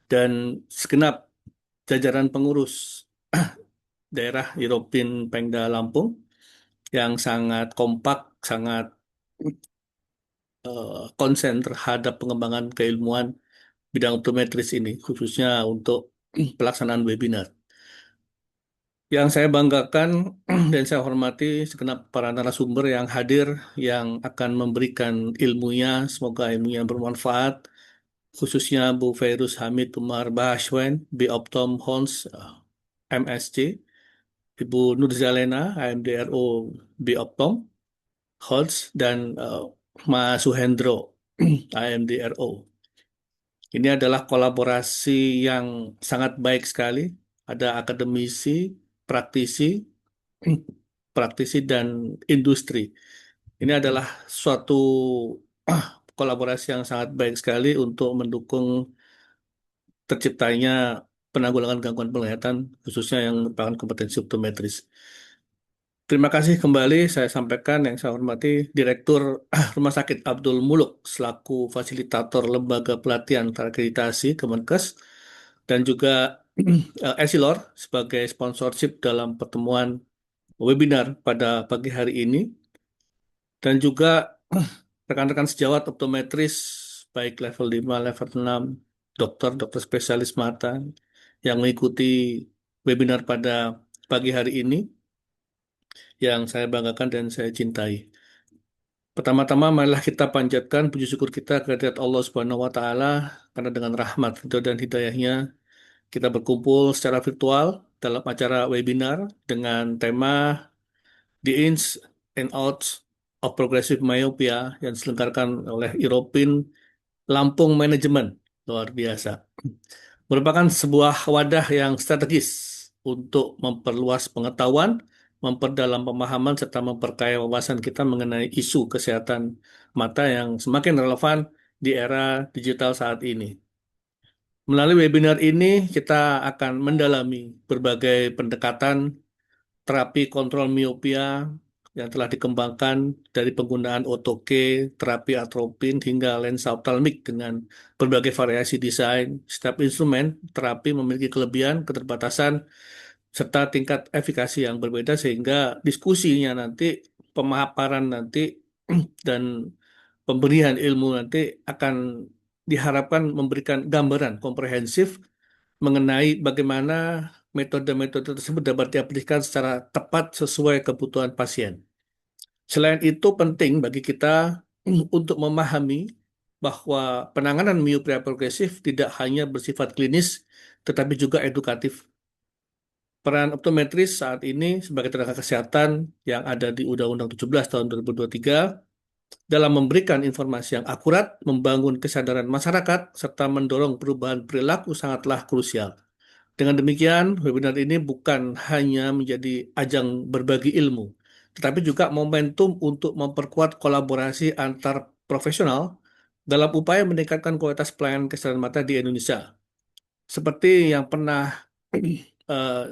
dan segenap jajaran pengurus daerah Europin Pemda Lampung yang sangat kompak, sangat konsen terhadap pengembangan keilmuan bidang optometris ini, khususnya untuk pelaksanaan webinar. Yang saya banggakan dan saya hormati segenap para narasumber yang hadir, yang akan memberikan ilmunya, semoga ilmunya bermanfaat, khususnya Bu Fairuz Hamid Umar Bahashwen, Optom Hons, MSc, Ibu Nurzalena, AMDRO Optom Hons, dan Mas Suhendro, AMDRO. Ini adalah kolaborasi yang sangat baik sekali. Ada akademisi, praktisi, praktisi dan industri. Ini adalah suatu kolaborasi yang sangat baik sekali untuk mendukung terciptanya penanggulangan gangguan penglihatan, khususnya yang merupakan kompetensi optometris. Terima kasih kembali saya sampaikan yang saya hormati Direktur Rumah Sakit Abdul Muluk selaku fasilitator Lembaga Pelatihan Terakreditasi Kemenkes, dan juga Esilor sebagai sponsorship dalam pertemuan webinar pada pagi hari ini, dan juga rekan-rekan sejawat optometris baik level 5, level 6, dokter spesialis mata yang mengikuti webinar pada pagi hari ini, yang saya banggakan dan saya cintai. Pertama-tama marilah kita panjatkan puji syukur kita kehadirat Allah Subhanahu wa taala, karena dengan rahmat ridho dan hidayahnya kita berkumpul secara virtual dalam acara webinar dengan tema The Ins and Outs of Progressive Myopia yang diselenggarakan oleh Europin Lampung Manajemen. Luar biasa. Merupakan sebuah wadah yang strategis untuk memperluas pengetahuan, memperdalam pemahaman, serta memperkaya wawasan kita mengenai isu kesehatan mata yang semakin relevan di era digital saat ini. Melalui webinar ini, kita akan mendalami berbagai pendekatan terapi kontrol miopia yang telah dikembangkan dari penggunaan OTOK, terapi atropin, hingga lensa optalmik dengan berbagai variasi desain. Setiap instrumen terapi memiliki kelebihan, keterbatasan, serta tingkat efikasi yang berbeda, sehingga diskusinya nanti, pemaparan nanti, dan pemberian ilmu nanti akan diharapkan memberikan gambaran komprehensif mengenai bagaimana metode-metode tersebut dapat diaplikasikan secara tepat sesuai kebutuhan pasien. Selain itu, penting bagi kita untuk memahami bahwa penanganan miopia progresif tidak hanya bersifat klinis, tetapi juga edukatif. Peran optometris saat ini sebagai tenaga kesehatan yang ada di Undang-Undang 17 tahun 2023 dalam memberikan informasi yang akurat, membangun kesadaran masyarakat, serta mendorong perubahan perilaku sangatlah krusial. Dengan demikian, webinar ini bukan hanya menjadi ajang berbagi ilmu, tetapi juga momentum untuk memperkuat kolaborasi antar profesional dalam upaya meningkatkan kualitas pelayanan kesehatan mata di Indonesia. Seperti yang pernah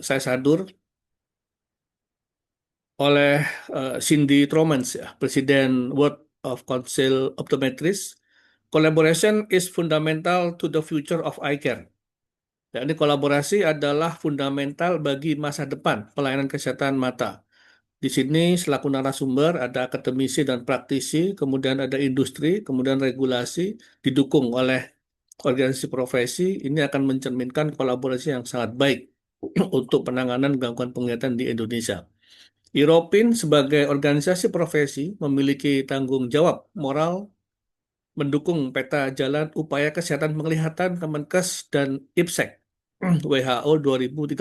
saya sadur oleh Cindy Tromans, ya, Presiden World of Council Optometrists, collaboration is fundamental to the future of eye care. Yakni kolaborasi adalah fundamental bagi masa depan pelayanan kesehatan mata. Di sini selaku narasumber ada akademisi dan praktisi, kemudian ada industri, kemudian regulasi, didukung oleh organisasi profesi. Ini akan mencerminkan kolaborasi yang sangat baik untuk penanganan gangguan penglihatan di Indonesia. Iropin sebagai organisasi profesi memiliki tanggung jawab moral mendukung peta jalan upaya kesehatan penglihatan Kemenkes dan IPSEC WHO 2030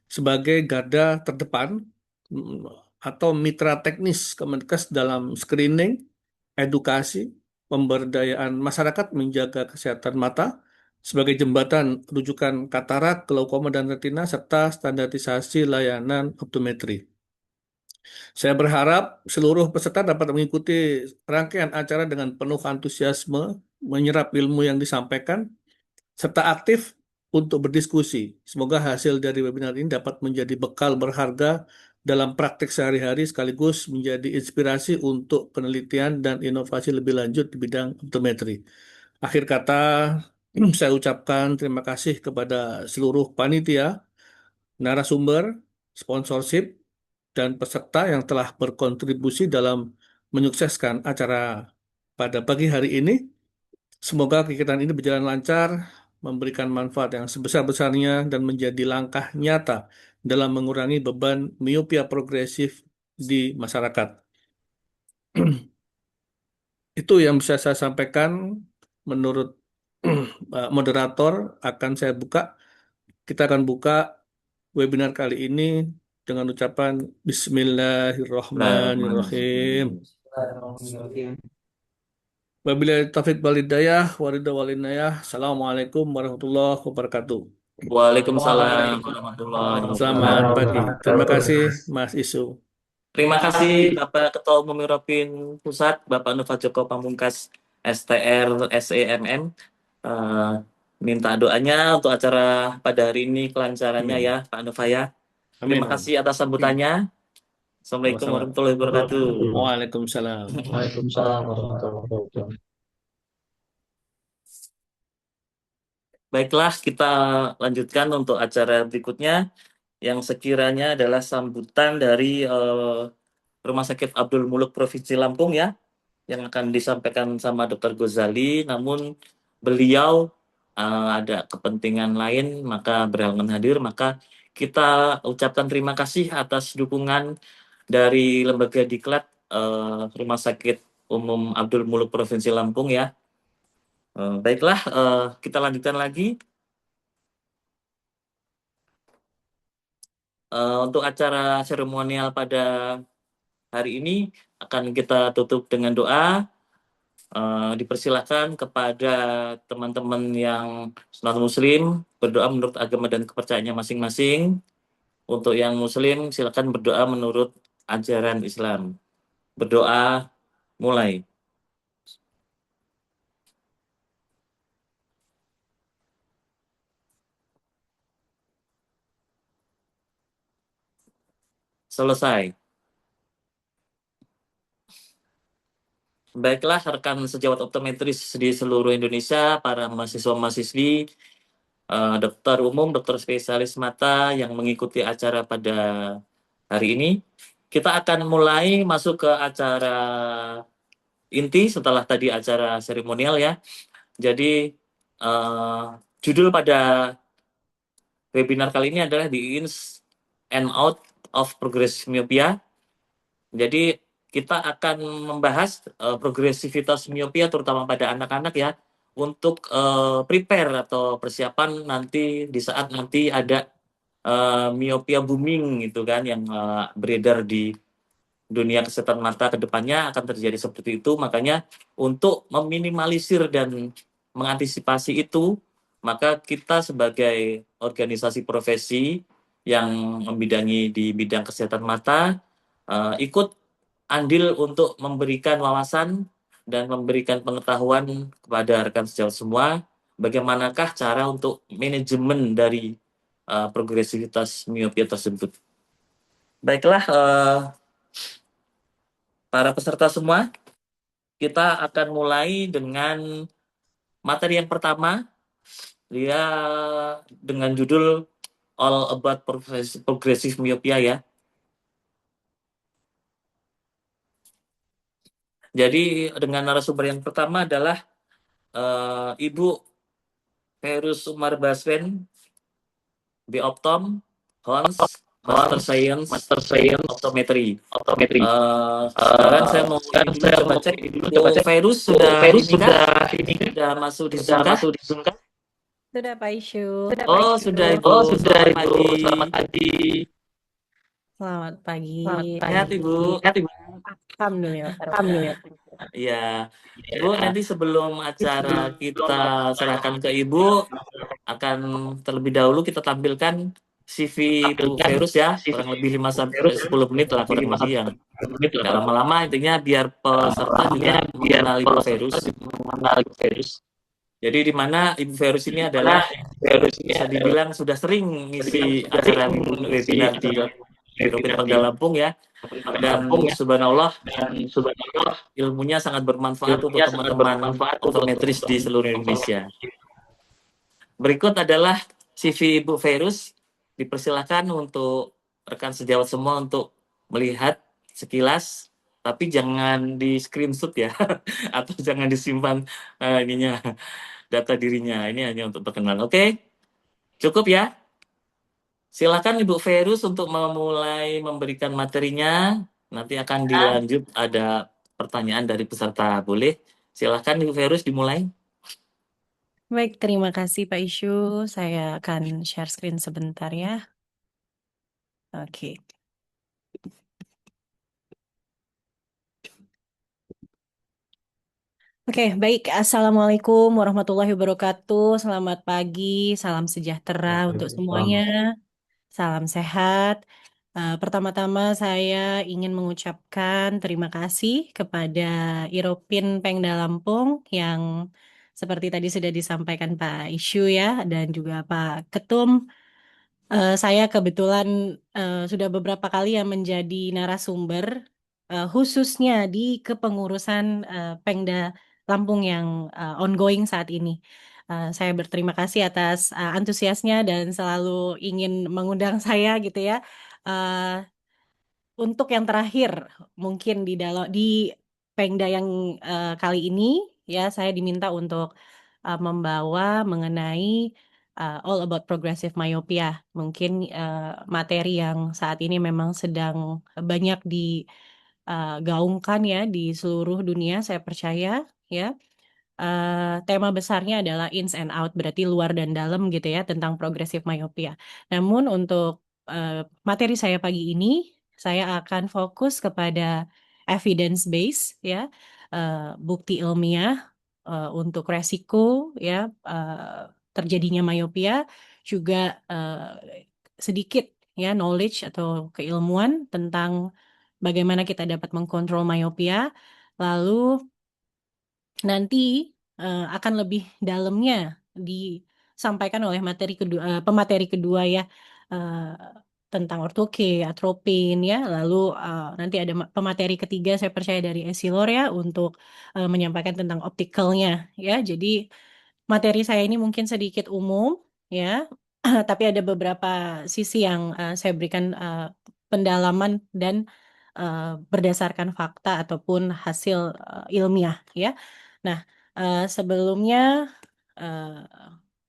sebagai garda terdepan atau mitra teknis Kemenkes dalam screening, edukasi, pemberdayaan masyarakat menjaga kesehatan mata sebagai jembatan rujukan katarak, glaukoma, dan retina, serta standarisasi layanan optometri. Saya berharap seluruh peserta dapat mengikuti rangkaian acara dengan penuh antusiasme, menyerap ilmu yang disampaikan, serta aktif untuk berdiskusi. Semoga hasil dari webinar ini dapat menjadi bekal berharga dalam praktik sehari-hari, sekaligus menjadi inspirasi untuk penelitian dan inovasi lebih lanjut di bidang optometri. Akhir kata, Saya ucapkan terima kasih kepada seluruh panitia, narasumber, sponsorship, dan peserta yang telah berkontribusi dalam menyukseskan acara pada pagi hari ini. Semoga kegiatan ini berjalan lancar, memberikan manfaat yang sebesar-besarnya, dan menjadi langkah nyata dalam mengurangi beban miopia progresif di masyarakat. Itu yang bisa saya sampaikan menurut moderator. Kita akan buka webinar kali ini dengan ucapan Bismillahirrahmanirrahim. Wabillahi taufiq walhidayah, walidayah. Assalamualaikum warahmatullahi wabarakatuh. Waalaikumsalam warahmatullahi Selamat pagi. wabarakatuh. Terima kasih, Mas Isu. Terima kasih Bapak Ketua Umum Europin Pusat, Bapak Nova Joko Pamungkas STR SEMM. Eh, minta doanya untuk acara pada hari ini kelancarannya ya Amin. Pak Nova ya. Amin. Terima Amin. kasih atas sambutannya. Assalamualaikum Sama-sama. warahmatullahi wabarakatuh. Waalaikumsalam. Waalaikumsalam warahmatullahi wabarakatuh. Baiklah, kita lanjutkan untuk acara berikutnya yang sekiranya adalah sambutan dari Rumah Sakit Abdul Muluk Provinsi Lampung ya, yang akan disampaikan sama Dr. Gozali, namun beliau ada kepentingan lain, maka berhalangan hadir, maka kita ucapkan terima kasih atas dukungan dari Lembaga Diklat Rumah Sakit Umum Abdul Muluk Provinsi Lampung ya. Baiklah, kita lanjutkan lagi. Untuk acara seremonial pada hari ini akan kita tutup dengan doa. Dipersilakan kepada teman-teman yang non-muslim berdoa menurut agama dan kepercayaannya masing-masing. Untuk yang muslim silakan berdoa menurut ajaran Islam. Berdoa mulai. Selesai. Baiklah rekan sejawat optometris di seluruh Indonesia, para mahasiswa-mahasiswi, dokter umum, dokter spesialis mata yang mengikuti acara pada hari ini. Kita akan mulai masuk ke acara inti setelah tadi acara seremonial ya. Jadi judul pada webinar kali ini adalah The Ins and Out of Progressive Myopia. Jadi kita akan membahas progresivitas miopia terutama pada anak-anak ya, untuk prepare atau persiapan nanti di saat nanti ada miopia booming gitu kan, yang beredar di dunia kesehatan mata ke depannya akan terjadi seperti itu. Makanya untuk meminimalisir dan mengantisipasi itu, maka kita sebagai organisasi profesi yang membidangi di bidang kesehatan mata ikut andil untuk memberikan wawasan dan memberikan pengetahuan kepada rekan sejawat semua bagaimanakah cara untuk manajemen dari progresivitas miopia tersebut. Baiklah, para peserta semua, kita akan mulai dengan materi yang pertama, dia dengan judul All About Progressive Myopia ya. Jadi dengan narasumber yang pertama adalah Ibu Ferus Umar Baswen, Bioptom, Hons, Master Science Optometri. Sekarang saya mau coba cek dulu. Ferus sudah masuk di Zoom kah? Sudah Pak Isyu. Oh, sudah Ibu. Selamat pagi. Selamat pagi. Sehat Ibu. Alhamdulillah. Ya, Ibu, nanti sebelum acara kita serahkan ke Ibu, akan terlebih dahulu kita tampilkan CV Bu Ferus ya, kurang lebih 5-10 menit lah kurang lebih, yang nggak lama-lama, intinya biar peserta juga mengenal Ibu Ferus. Jadi di mana Ibu Ferus ini adalah bisa dibilang sudah sering ngisi acara webinar di Europin Panggal Lampung ya, dan subhanallah ilmunya sangat bermanfaat untuk teman-teman optometris di seluruh Indonesia. Berikut adalah CV Ibu Verus. Dipersilakan untuk rekan sejawat semua untuk melihat sekilas, tapi jangan di screenshot ya, atau jangan disimpan ininya data dirinya. Ini hanya untuk perkenalan. Oke, cukup ya. Silakan Ibu Verus untuk memulai memberikan materinya. Nanti akan dilanjut ada pertanyaan dari peserta. Boleh? Silakan Ibu Verus dimulai. Baik, terima kasih Pak Isyu. Saya akan share screen sebentar ya. Oke. Oke, baik. Assalamualaikum warahmatullahi wabarakatuh. Selamat pagi, salam sejahtera untuk semuanya. Salam sehat. Pertama-tama saya ingin mengucapkan terima kasih kepada Iropin Pengda Lampung yang seperti tadi sudah disampaikan Pak Isyu ya dan juga Pak Ketum. Saya kebetulan sudah beberapa kali yang menjadi narasumber khususnya di kepengurusan Pengda Lampung yang ongoing saat ini. Saya berterima kasih atas antusiasnya dan selalu ingin mengundang saya gitu ya. Eh, untuk yang terakhir, mungkin di Pengda yang kali ini ya saya diminta untuk membawa mengenai all about progressive myopia. Mungkin materi yang saat ini memang sedang banyak digaungkan ya di seluruh dunia, saya percaya ya. Tema besarnya adalah ins and out, berarti luar dan dalam gitu ya, tentang progressive myopia. Namun untuk materi saya pagi ini, saya akan fokus kepada evidence base ya, bukti ilmiah untuk resiko ya terjadinya myopia, juga sedikit ya knowledge atau keilmuan tentang bagaimana kita dapat mengkontrol myopia. Lalu nanti akan lebih dalamnya disampaikan oleh pemateri kedua ya eh, tentang ortoke, atropin ya. Lalu nanti ada pemateri ketiga saya percaya dari Esilor ya untuk menyampaikan tentang optikalnya ya. Jadi materi saya ini mungkin sedikit umum ya, tapi ada beberapa sisi yang saya berikan pendalaman dan eh, berdasarkan fakta ataupun hasil ilmiah ya. Nah, sebelumnya eh,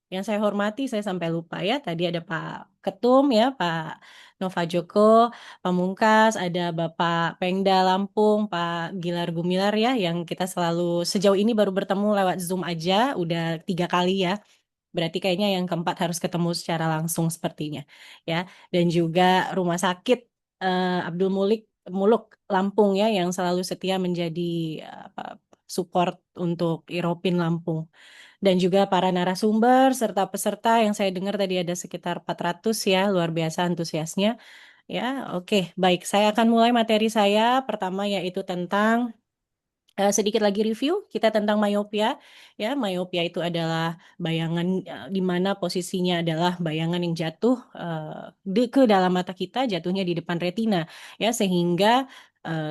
yang saya hormati, saya sampai lupa ya. Tadi ada Pak Ketum ya, Pak Nova Joko Pamungkas, ada Bapak Pengda Lampung, Pak Gilar Gumilar ya, yang kita selalu sejauh ini baru bertemu lewat Zoom aja, udah 3 kali ya. Berarti kayaknya yang keempat harus ketemu secara langsung sepertinya ya. Dan juga Rumah Sakit Abdul Muluk Lampung ya yang selalu setia menjadi apa, support untuk Iropin Lampung. Dan juga para narasumber serta peserta yang saya dengar tadi ada sekitar 400 ya, luar biasa antusiasnya. Ya, oke, baik. Saya akan mulai materi saya. Pertama yaitu tentang sedikit lagi review kita tentang myopia. Ya, myopia itu adalah bayangan di mana posisinya adalah bayangan yang jatuh ke dalam mata kita, jatuhnya di depan retina. Ya, sehingga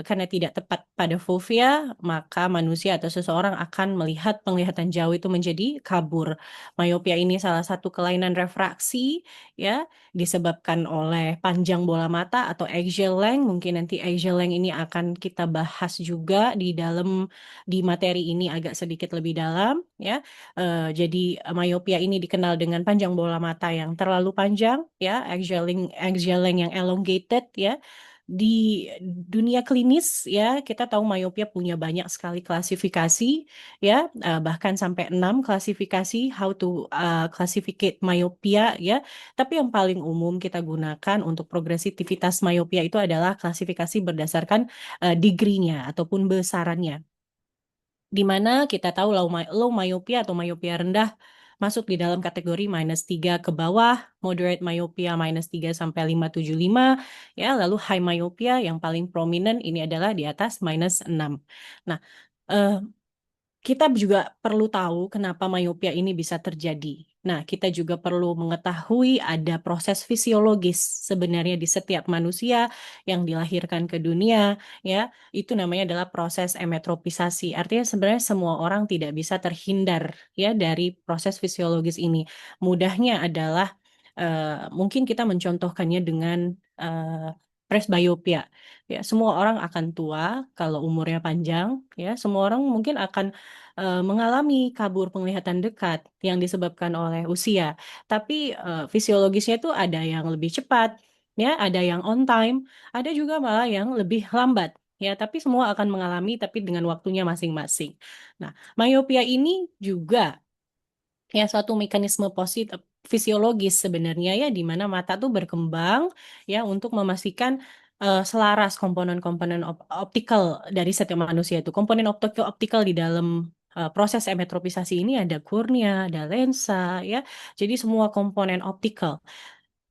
karena tidak tepat pada fovea, maka manusia atau seseorang akan melihat penglihatan jauh itu menjadi kabur. Myopia ini salah satu kelainan refraksi, ya, disebabkan oleh panjang bola mata atau axial length. Mungkin nanti axial length ini akan kita bahas juga di materi ini agak sedikit lebih dalam ya. Jadi myopia ini dikenal dengan panjang bola mata yang terlalu panjang ya, axial length yang elongated ya. Di dunia klinis ya kita tahu myopia punya banyak sekali klasifikasi ya, bahkan sampai 6 klasifikasi how to classificate myopia ya. Tapi yang paling umum kita gunakan untuk progresivitas myopia itu adalah klasifikasi berdasarkan degree-nya ataupun besarannya. Di mana kita tahu low myopia atau myopia rendah masuk di dalam kategori -3 ke bawah, moderate myopia -3 sampai 5,75 ya, lalu high myopia yang paling prominent ini adalah di atas -6. Nah, eh, kita juga perlu tahu kenapa myopia ini bisa terjadi Nah, kita juga perlu mengetahui ada proses fisiologis sebenarnya di setiap manusia yang dilahirkan ke dunia, ya. Itu namanya adalah proses emetropisasi. Artinya sebenarnya semua orang tidak bisa terhindar ya dari proses fisiologis ini. Mudahnya adalah mungkin kita mencontohkannya dengan presbiopia. Ya, semua orang akan tua kalau umurnya panjang, ya. Semua orang mungkin akan mengalami kabur penglihatan dekat yang disebabkan oleh usia. Tapi fisiologisnya itu ada yang lebih cepat, ya, ada yang on time, ada juga malah yang lebih lambat. Ya, tapi semua akan mengalami tapi dengan waktunya masing-masing. Nah, myopia ini juga ya suatu mekanisme positif fisiologis sebenarnya ya di mana mata tuh berkembang ya untuk memastikan selaras komponen-komponen optikal dari setiap manusia itu. Komponen optikal di dalam proses emetropisasi ini ada kornea, ada lensa ya. Jadi semua komponen optikal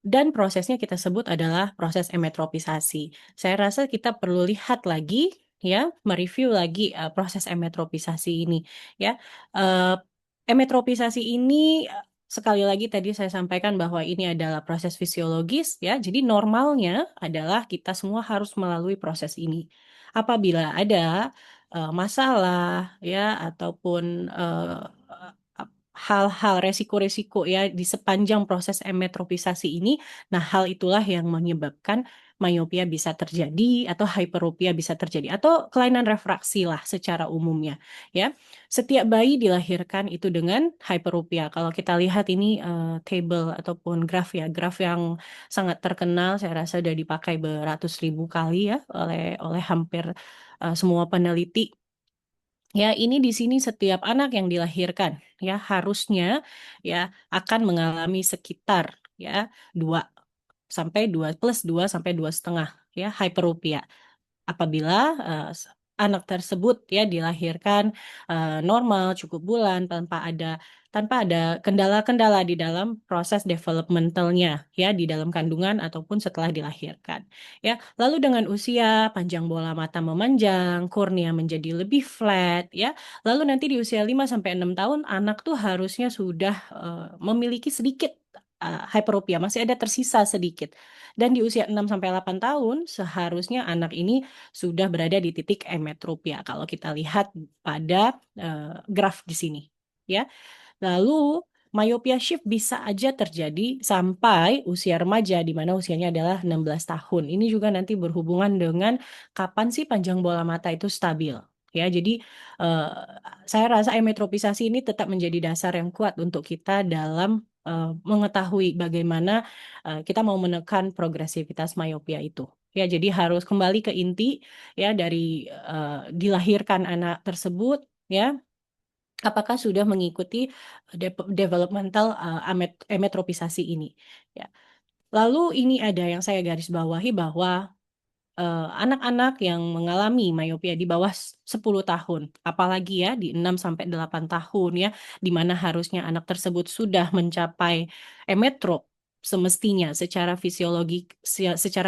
dan prosesnya kita sebut adalah proses emetropisasi. Saya rasa kita perlu lihat lagi ya, mereview lagi proses emetropisasi ini ya. Eh, Emetropisasi ini sekali lagi tadi saya sampaikan bahwa ini adalah proses fisiologis ya. Jadi normalnya adalah kita semua harus melalui proses ini. Apabila ada masalah ya ataupun hal-hal resiko-resiko ya di sepanjang proses emetropisasi ini, nah hal itulah yang menyebabkan myopia bisa terjadi atau hyperopia bisa terjadi atau kelainan refraksi lah secara umumnya ya. Setiap bayi dilahirkan itu dengan hyperopia. Kalau kita lihat ini table ataupun graf ya, graf yang sangat terkenal, saya rasa sudah dipakai beratus ribu kali ya oleh hampir semua peneliti. Ya, ini di sini setiap anak yang dilahirkan ya harusnya ya akan mengalami sekitar ya 2 sampai 2 plus 2 sampai 2,5 ya hyperopia apabila anak tersebut ya dilahirkan normal cukup bulan tanpa ada kendala-kendala di dalam proses developmentalnya ya di dalam kandungan ataupun setelah dilahirkan ya. Lalu dengan usia panjang bola mata memanjang, kornea menjadi lebih flat ya. Lalu nanti di usia 5 sampai 6 tahun anak tuh harusnya sudah memiliki sedikit hyperopia, masih ada tersisa sedikit. Dan di usia 6 sampai 8 tahun seharusnya anak ini sudah berada di titik emetropia kalau kita lihat pada graf di sini ya. Lalu myopia shift bisa aja terjadi sampai usia remaja di mana usianya adalah 16 tahun. Ini juga nanti berhubungan dengan kapan sih panjang bola mata itu stabil. Ya, jadi eh, saya rasa emetropisasi ini tetap menjadi dasar yang kuat untuk kita dalam mengetahui bagaimana kita mau menekan progresivitas myopia itu. Ya, jadi harus kembali ke inti ya dari dilahirkan anak tersebut ya apakah sudah mengikuti developmental emetropisasi ini ya. Lalu ini ada yang saya garis bawahi bahwa anak-anak yang mengalami myopia di bawah 10 tahun, apalagi ya di 6 sampai 8 tahun ya, di mana harusnya anak tersebut sudah mencapai emetrop semestinya secara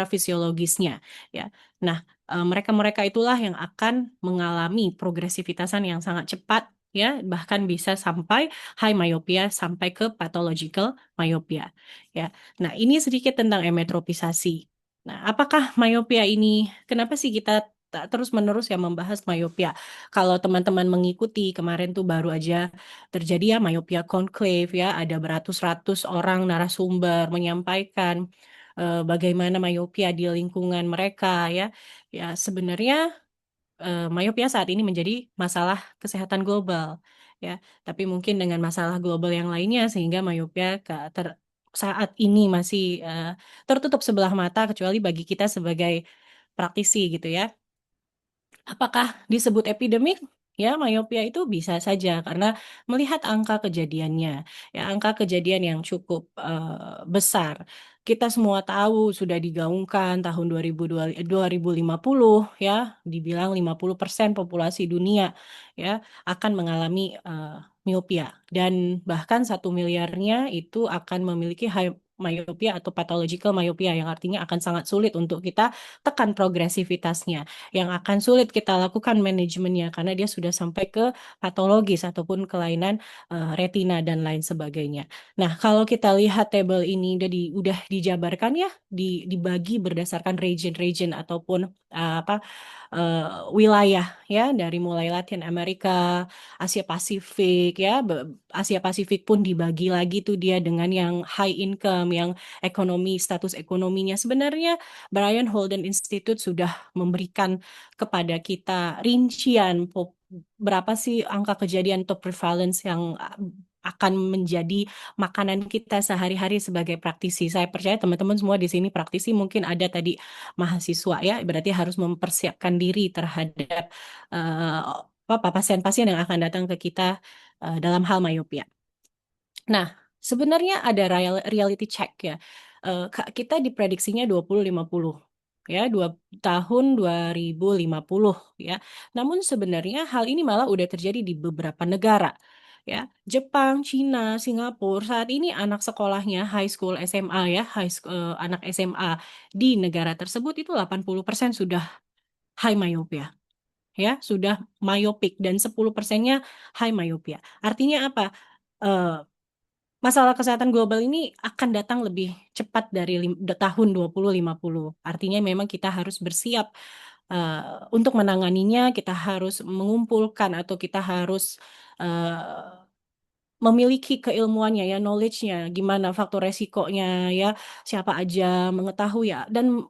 fisiologisnya ya. Nah, mereka-mereka itulah yang akan mengalami progresivitasan yang sangat cepat ya, bahkan bisa sampai high myopia sampai ke pathological myopia ya. Nah, ini sedikit tentang emetropisasi. Nah, apakah myopia ini, kenapa sih kita terus-menerus ya membahas myopia? Kalau teman-teman mengikuti, kemarin tuh baru aja terjadi ya myopia conclave ya, ada beratus-ratus orang narasumber menyampaikan bagaimana myopia di lingkungan mereka ya. Ya, sebenarnya myopia saat ini menjadi masalah kesehatan global ya, tapi mungkin dengan masalah global yang lainnya sehingga myopia saat ini masih tertutup sebelah mata kecuali bagi kita sebagai praktisi gitu ya. Apakah disebut epidemik? Ya, myopia itu bisa saja karena melihat angka kejadiannya, ya angka kejadian yang cukup besar. Kita semua tahu sudah digaungkan tahun 2050 ya, dibilang 50% populasi dunia ya akan mengalami miopia dan bahkan 1 miliarnya itu akan memiliki myopia atau pathological myopia yang artinya akan sangat sulit untuk kita tekan progresivitasnya, yang akan sulit kita lakukan manajemennya karena dia sudah sampai ke patologis ataupun kelainan retina dan lain sebagainya. Nah, kalau kita lihat tabel ini udah dijabarkan ya, dibagi berdasarkan region-region ataupun wilayah ya, dari mulai Latin Amerika, Asia Pasifik ya, Asia Pasifik pun dibagi lagi tuh dia dengan yang high income, yang status ekonominya. Sebenarnya Brian Holden Institute sudah memberikan kepada kita rincian berapa sih angka kejadian atau prevalence yang akan menjadi makanan kita sehari-hari sebagai praktisi. Saya percaya teman-teman semua di sini praktisi, mungkin ada tadi mahasiswa ya, berarti harus mempersiapkan diri terhadap pasien-pasien yang akan datang ke kita dalam hal myopia. Nah, sebenarnya ada reality check ya. Kita diprediksinya 2050 ya, tahun 2050 ya. Namun sebenarnya hal ini malah udah terjadi di beberapa negara ya. Jepang, Cina, Singapura, saat ini anak sekolahnya high school SMA ya, anak SMA di negara tersebut itu 80% sudah high myopia ya, sudah myopik dan 10%-nya high myopia. Artinya apa? Masalah kesehatan global ini akan datang lebih cepat dari tahun 2050. Artinya memang kita harus bersiap untuk menanganinya, kita harus mengumpulkan atau kita harus memiliki keilmuannya ya, knowledge-nya, gimana faktor resikonya ya, siapa aja mengetahui ya, dan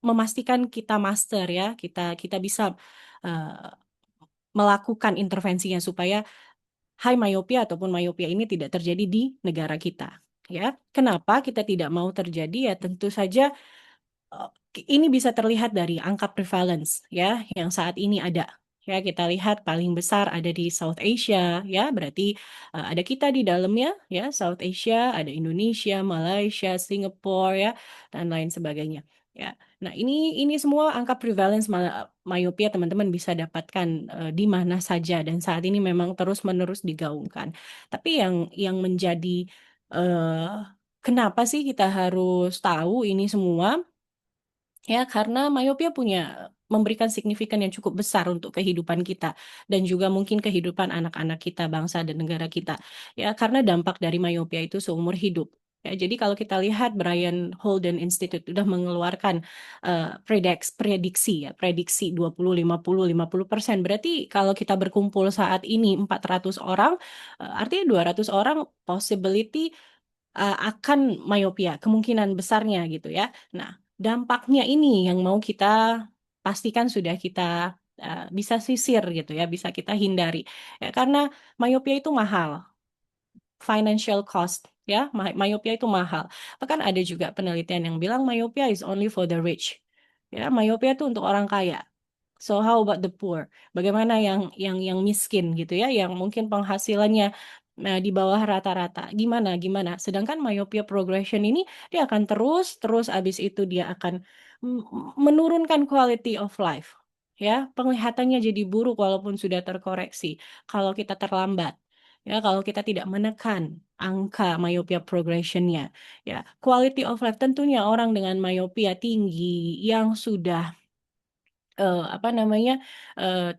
memastikan kita master ya, kita bisa melakukan intervensinya supaya high myopia ataupun myopia ini tidak terjadi di negara kita. Ya, kenapa kita tidak mau terjadi? Ya, tentu saja ini bisa terlihat dari angka prevalence ya yang saat ini ada. Ya, kita lihat paling besar ada di South Asia ya, berarti ada kita di dalamnya ya, South Asia, ada Indonesia, Malaysia, Singapura ya, dan lain sebagainya. Ya. Nah, ini semua angka prevalence myopia teman-teman bisa dapatkan di mana saja dan saat ini memang terus-menerus digaungkan. Tapi yang menjadi kenapa sih kita harus tahu ini semua? Ya, karena myopia memberikan signifikan yang cukup besar untuk kehidupan kita dan juga mungkin kehidupan anak-anak kita, bangsa dan negara kita. Ya, karena dampak dari myopia itu seumur hidup. Ya, jadi kalau kita lihat Brian Holden Institute sudah mengeluarkan prediksi 20, 50, 50%. Berarti kalau kita berkumpul saat ini 400 orang, artinya 200 orang possibility akan myopia, kemungkinan besarnya gitu ya. Nah, dampaknya ini yang mau kita pastikan sudah kita bisa sisir gitu ya, bisa kita hindari. Ya, karena myopia itu mahal, financial cost ya, myopia itu mahal. Bahkan ada juga penelitian yang bilang myopia is only for the rich. Ya, myopia itu untuk orang kaya. So how about the poor? Bagaimana yang miskin gitu ya, yang mungkin penghasilannya di bawah rata-rata. Gimana? Sedangkan myopia progression ini dia akan terus abis itu dia akan menurunkan quality of life. Ya, penglihatannya jadi buruk walaupun sudah terkoreksi. Kalau kita terlambat, ya, kalau kita tidak menekan angka myopia progression-nya, ya, quality of life tentunya orang dengan myopia tinggi yang sudah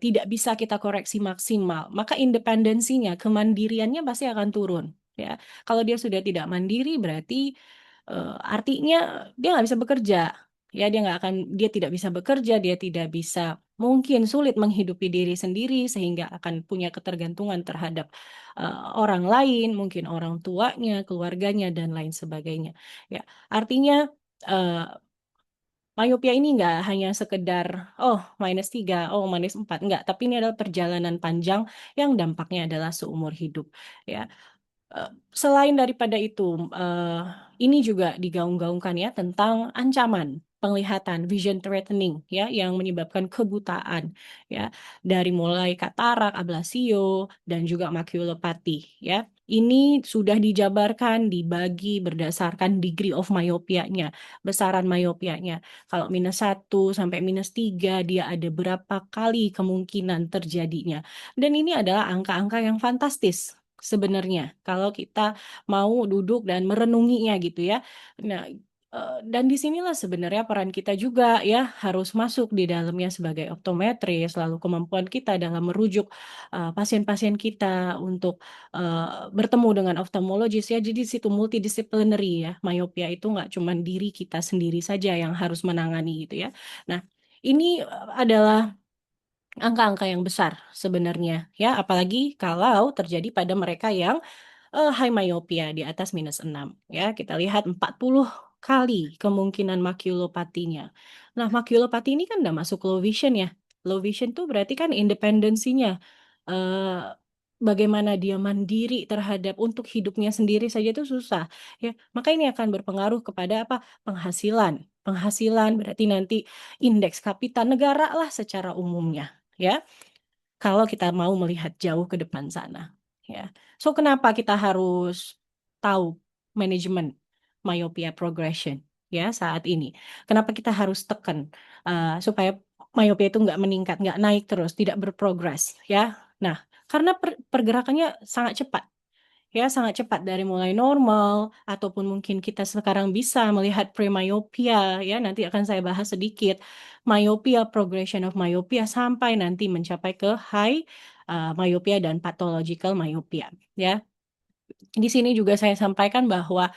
tidak bisa kita koreksi maksimal, maka independensinya, kemandiriannya pasti akan turun. Ya, kalau dia sudah tidak mandiri, berarti artinya dia nggak bisa bekerja. Ya, dia tidak bisa bekerja, dia tidak bisa, mungkin sulit menghidupi diri sendiri sehingga akan punya ketergantungan terhadap orang lain, mungkin orang tuanya, keluarganya dan lain sebagainya. Ya, artinya myopia ini nggak hanya sekedar, -3, -4, enggak. Tapi ini adalah perjalanan panjang yang dampaknya adalah seumur hidup. Ya. Selain daripada itu, ini juga digaung-gaungkan ya tentang ancaman penglihatan, vision threatening ya, yang menyebabkan kebutaan ya, dari mulai katarak, ablasio dan juga makulopati ya. Ini sudah dijabarkan, dibagi berdasarkan degree of myopianya, besaran myopianya. Kalau -1 sampai -3 dia ada berapa kali kemungkinan terjadinya. Dan ini adalah angka-angka yang fantastis. sebenarnya kalau kita mau duduk dan merenunginya gitu ya. Nah, dan disinilah sebenarnya peran kita juga ya harus masuk di dalamnya sebagai optometris, lalu kemampuan kita dalam merujuk pasien-pasien kita untuk bertemu dengan oftalmologis ya. Jadi di situ multidisciplinary ya. Myopia itu nggak cuma diri kita sendiri saja yang harus menangani gitu ya. Nah, ini adalah angka-angka yang besar sebenarnya ya, apalagi kalau terjadi pada mereka yang high myopia di atas -6 ya. Kita lihat 40 kali kemungkinan makulopatinya. Nah, makulopati ini kan udah masuk low vision ya. Low vision tuh berarti kan independensinya eh bagaimana dia mandiri terhadap untuk hidupnya sendiri saja itu susah ya. Maka ini akan berpengaruh kepada apa? Penghasilan. Penghasilan berarti nanti indeks kapita negara lah secara umumnya ya. Kalau kita mau melihat jauh ke depan sana, ya. So kenapa kita harus tahu manajemen myopia progression ya saat ini? Kenapa kita harus tekan supaya myopia itu nggak meningkat, nggak naik terus, tidak berprogres ya? Nah, karena pergerakannya sangat cepat. Ya, sangat cepat dari mulai normal ataupun mungkin kita sekarang bisa melihat premyopia ya, nanti akan saya bahas sedikit. Myopia, progression of myopia sampai nanti mencapai ke high myopia dan pathological myopia ya. Di sini juga saya sampaikan bahwa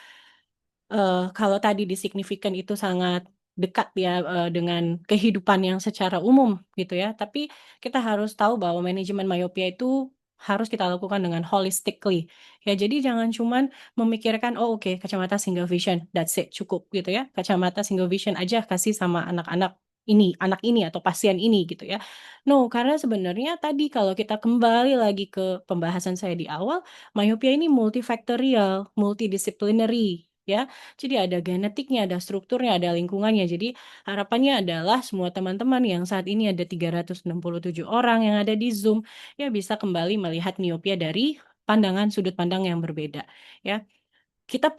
kalau tadi di signifikan itu sangat dekat ya dengan kehidupan yang secara umum gitu ya. Tapi kita harus tahu bahwa manajemen myopia itu harus kita lakukan dengan holistically. Ya, jadi jangan cuman memikirkan oh oke kacamata single vision, that's it, cukup gitu ya. Kacamata single vision aja kasih sama anak ini atau pasien ini gitu ya. No, karena sebenarnya tadi kalau kita kembali lagi ke pembahasan saya di awal, myopia ini multifaktorial, multidisciplinary ya. Jadi ada genetiknya, ada strukturnya, ada lingkungannya. Jadi harapannya adalah semua teman-teman yang saat ini ada 367 orang yang ada di Zoom, ya bisa kembali melihat miopia dari pandangan sudut pandang yang berbeda. Ya, kita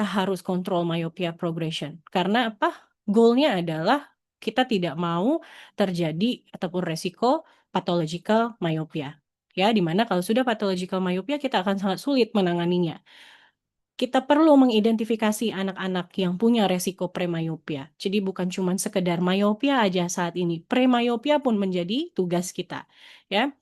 harus kontrol myopia progression. Karena apa? Goalnya adalah kita tidak mau terjadi ataupun resiko pathological myopia. Ya, dimana kalau sudah pathological myopia kita akan sangat sulit menanganinya. Kita perlu mengidentifikasi anak-anak yang punya resiko premyopia. Jadi bukan cuma sekedar myopia aja saat ini. Premyopia pun menjadi tugas kita. Ya,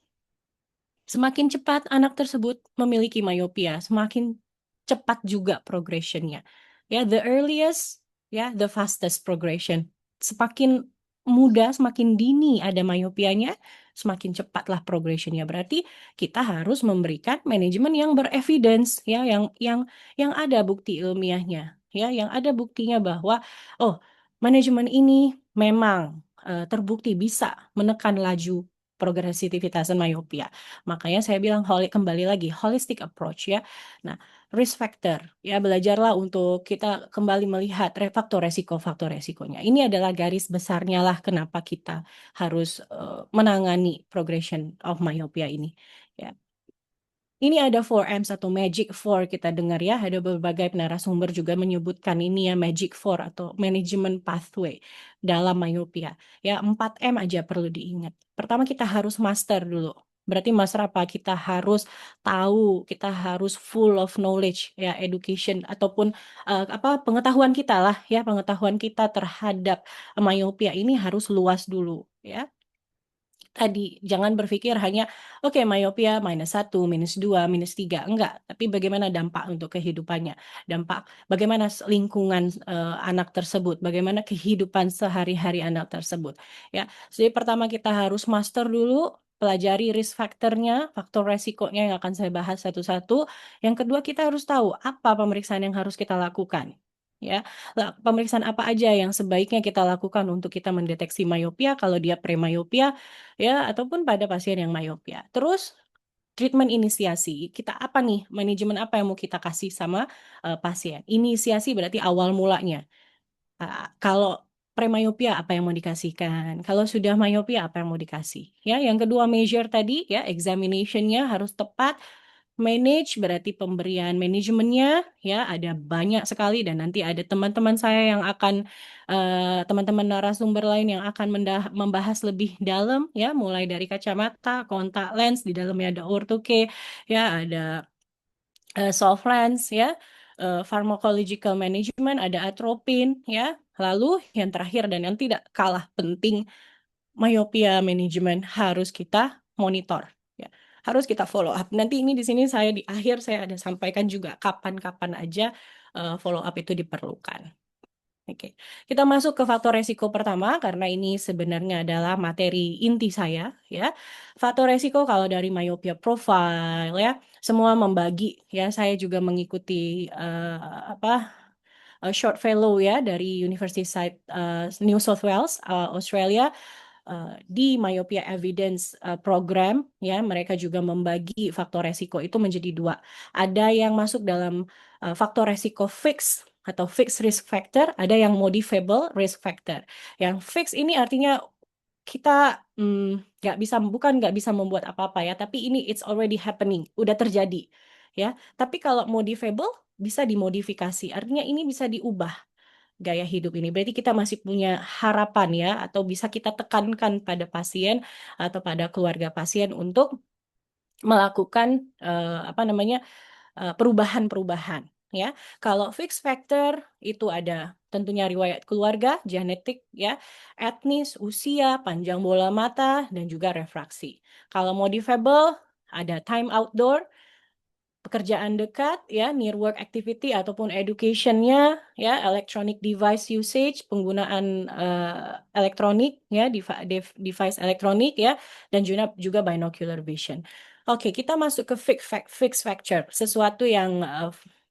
semakin cepat anak tersebut memiliki myopia, semakin cepat juga progressionnya. Ya, the earliest, ya, the fastest progression. Semakin muda, semakin dini ada myopianya, semakin cepatlah progressionnya. Berarti kita harus memberikan manajemen yang berevidence, ya, yang ada bukti ilmiahnya, ya, yang ada buktinya bahwa oh manajemen ini memang terbukti bisa menekan laju progresivitasan myopia. Makanya saya bilang kembali lagi holistic approach ya. Nah, risk factor ya, belajarlah untuk kita kembali melihat faktor resikonya. Ini adalah garis besarnya lah kenapa kita harus menangani progression of myopia ini. Ya. Ini ada 4Ms atau Magic 4 kita dengar ya, ada berbagai narasumber juga menyebutkan ini ya Magic 4 atau Management Pathway dalam myopia. Ya, 4M aja perlu diingat. Pertama kita harus master dulu. Berarti master apa? Kita harus tahu, kita harus full of knowledge ya, education ataupun pengetahuan kita lah ya, pengetahuan kita terhadap myopia ini harus luas dulu ya. Tadi jangan berpikir hanya oke myopia -1, -2, -3, enggak, tapi bagaimana dampak untuk kehidupannya, dampak bagaimana lingkungan anak tersebut, bagaimana kehidupan sehari-hari anak tersebut ya. Jadi pertama kita harus master dulu, pelajari risk factor-nya, faktor resikonya yang akan saya bahas satu-satu. Yang kedua kita harus tahu apa pemeriksaan yang harus kita lakukan. Ya, pemeriksaan apa aja yang sebaiknya kita lakukan untuk kita mendeteksi myopia kalau dia premyopia ya ataupun pada pasien yang myopia. Terus treatment inisiasi, kita apa nih, manajemen apa yang mau kita kasih sama pasien. Inisiasi berarti awal mulanya. Kalau premyopia apa yang mau dikasihkan, kalau sudah myopia apa yang mau dikasih. Ya, yang kedua measure tadi ya, examination-nya harus tepat. Manage berarti pemberian manajemennya ya ada banyak sekali dan nanti ada teman-teman saya yang akan teman-teman narasumber lain yang akan membahas lebih dalam ya mulai dari kacamata, kontak lens, di dalamnya ada ortho-K ya ada Softlens ya, pharmacological management, ada atropine ya. Lalu yang terakhir dan yang tidak kalah penting, myopia management harus kita monitor ya. Harus kita follow up. Nanti ini di sini saya di akhir saya ada sampaikan juga kapan-kapan aja follow up itu diperlukan. Oke, kita masuk ke faktor resiko pertama karena ini sebenarnya adalah materi inti saya ya. Faktor resiko kalau dari myopia profile ya, semua membagi ya. Saya juga mengikuti short fellow ya dari University New South Wales, Australia, di myopia evidence program ya. Mereka juga membagi faktor resiko itu menjadi dua. Ada yang masuk dalam faktor resiko fix atau fixed risk factor, ada yang modifiable risk factor. Yang fix ini artinya kita bukan nggak bisa membuat apa-apa ya, tapi ini it's already happening, udah terjadi ya. Tapi kalau modifiable bisa dimodifikasi, artinya ini bisa diubah gaya hidup ini. Berarti kita masih punya harapan ya, atau bisa kita tekankan pada pasien atau pada keluarga pasien untuk melakukan perubahan-perubahan ya. Kalau fixed factor itu ada tentunya riwayat keluarga, genetik ya, etnis, usia, panjang bola mata dan juga refraksi. Kalau modifiable ada time outdoor, pekerjaan dekat ya, near work activity ataupun education-nya ya, electronic device usage, penggunaan elektronik ya, device elektronik ya, dan juga binocular vision. Oke, kita masuk ke fixed factor, sesuatu yang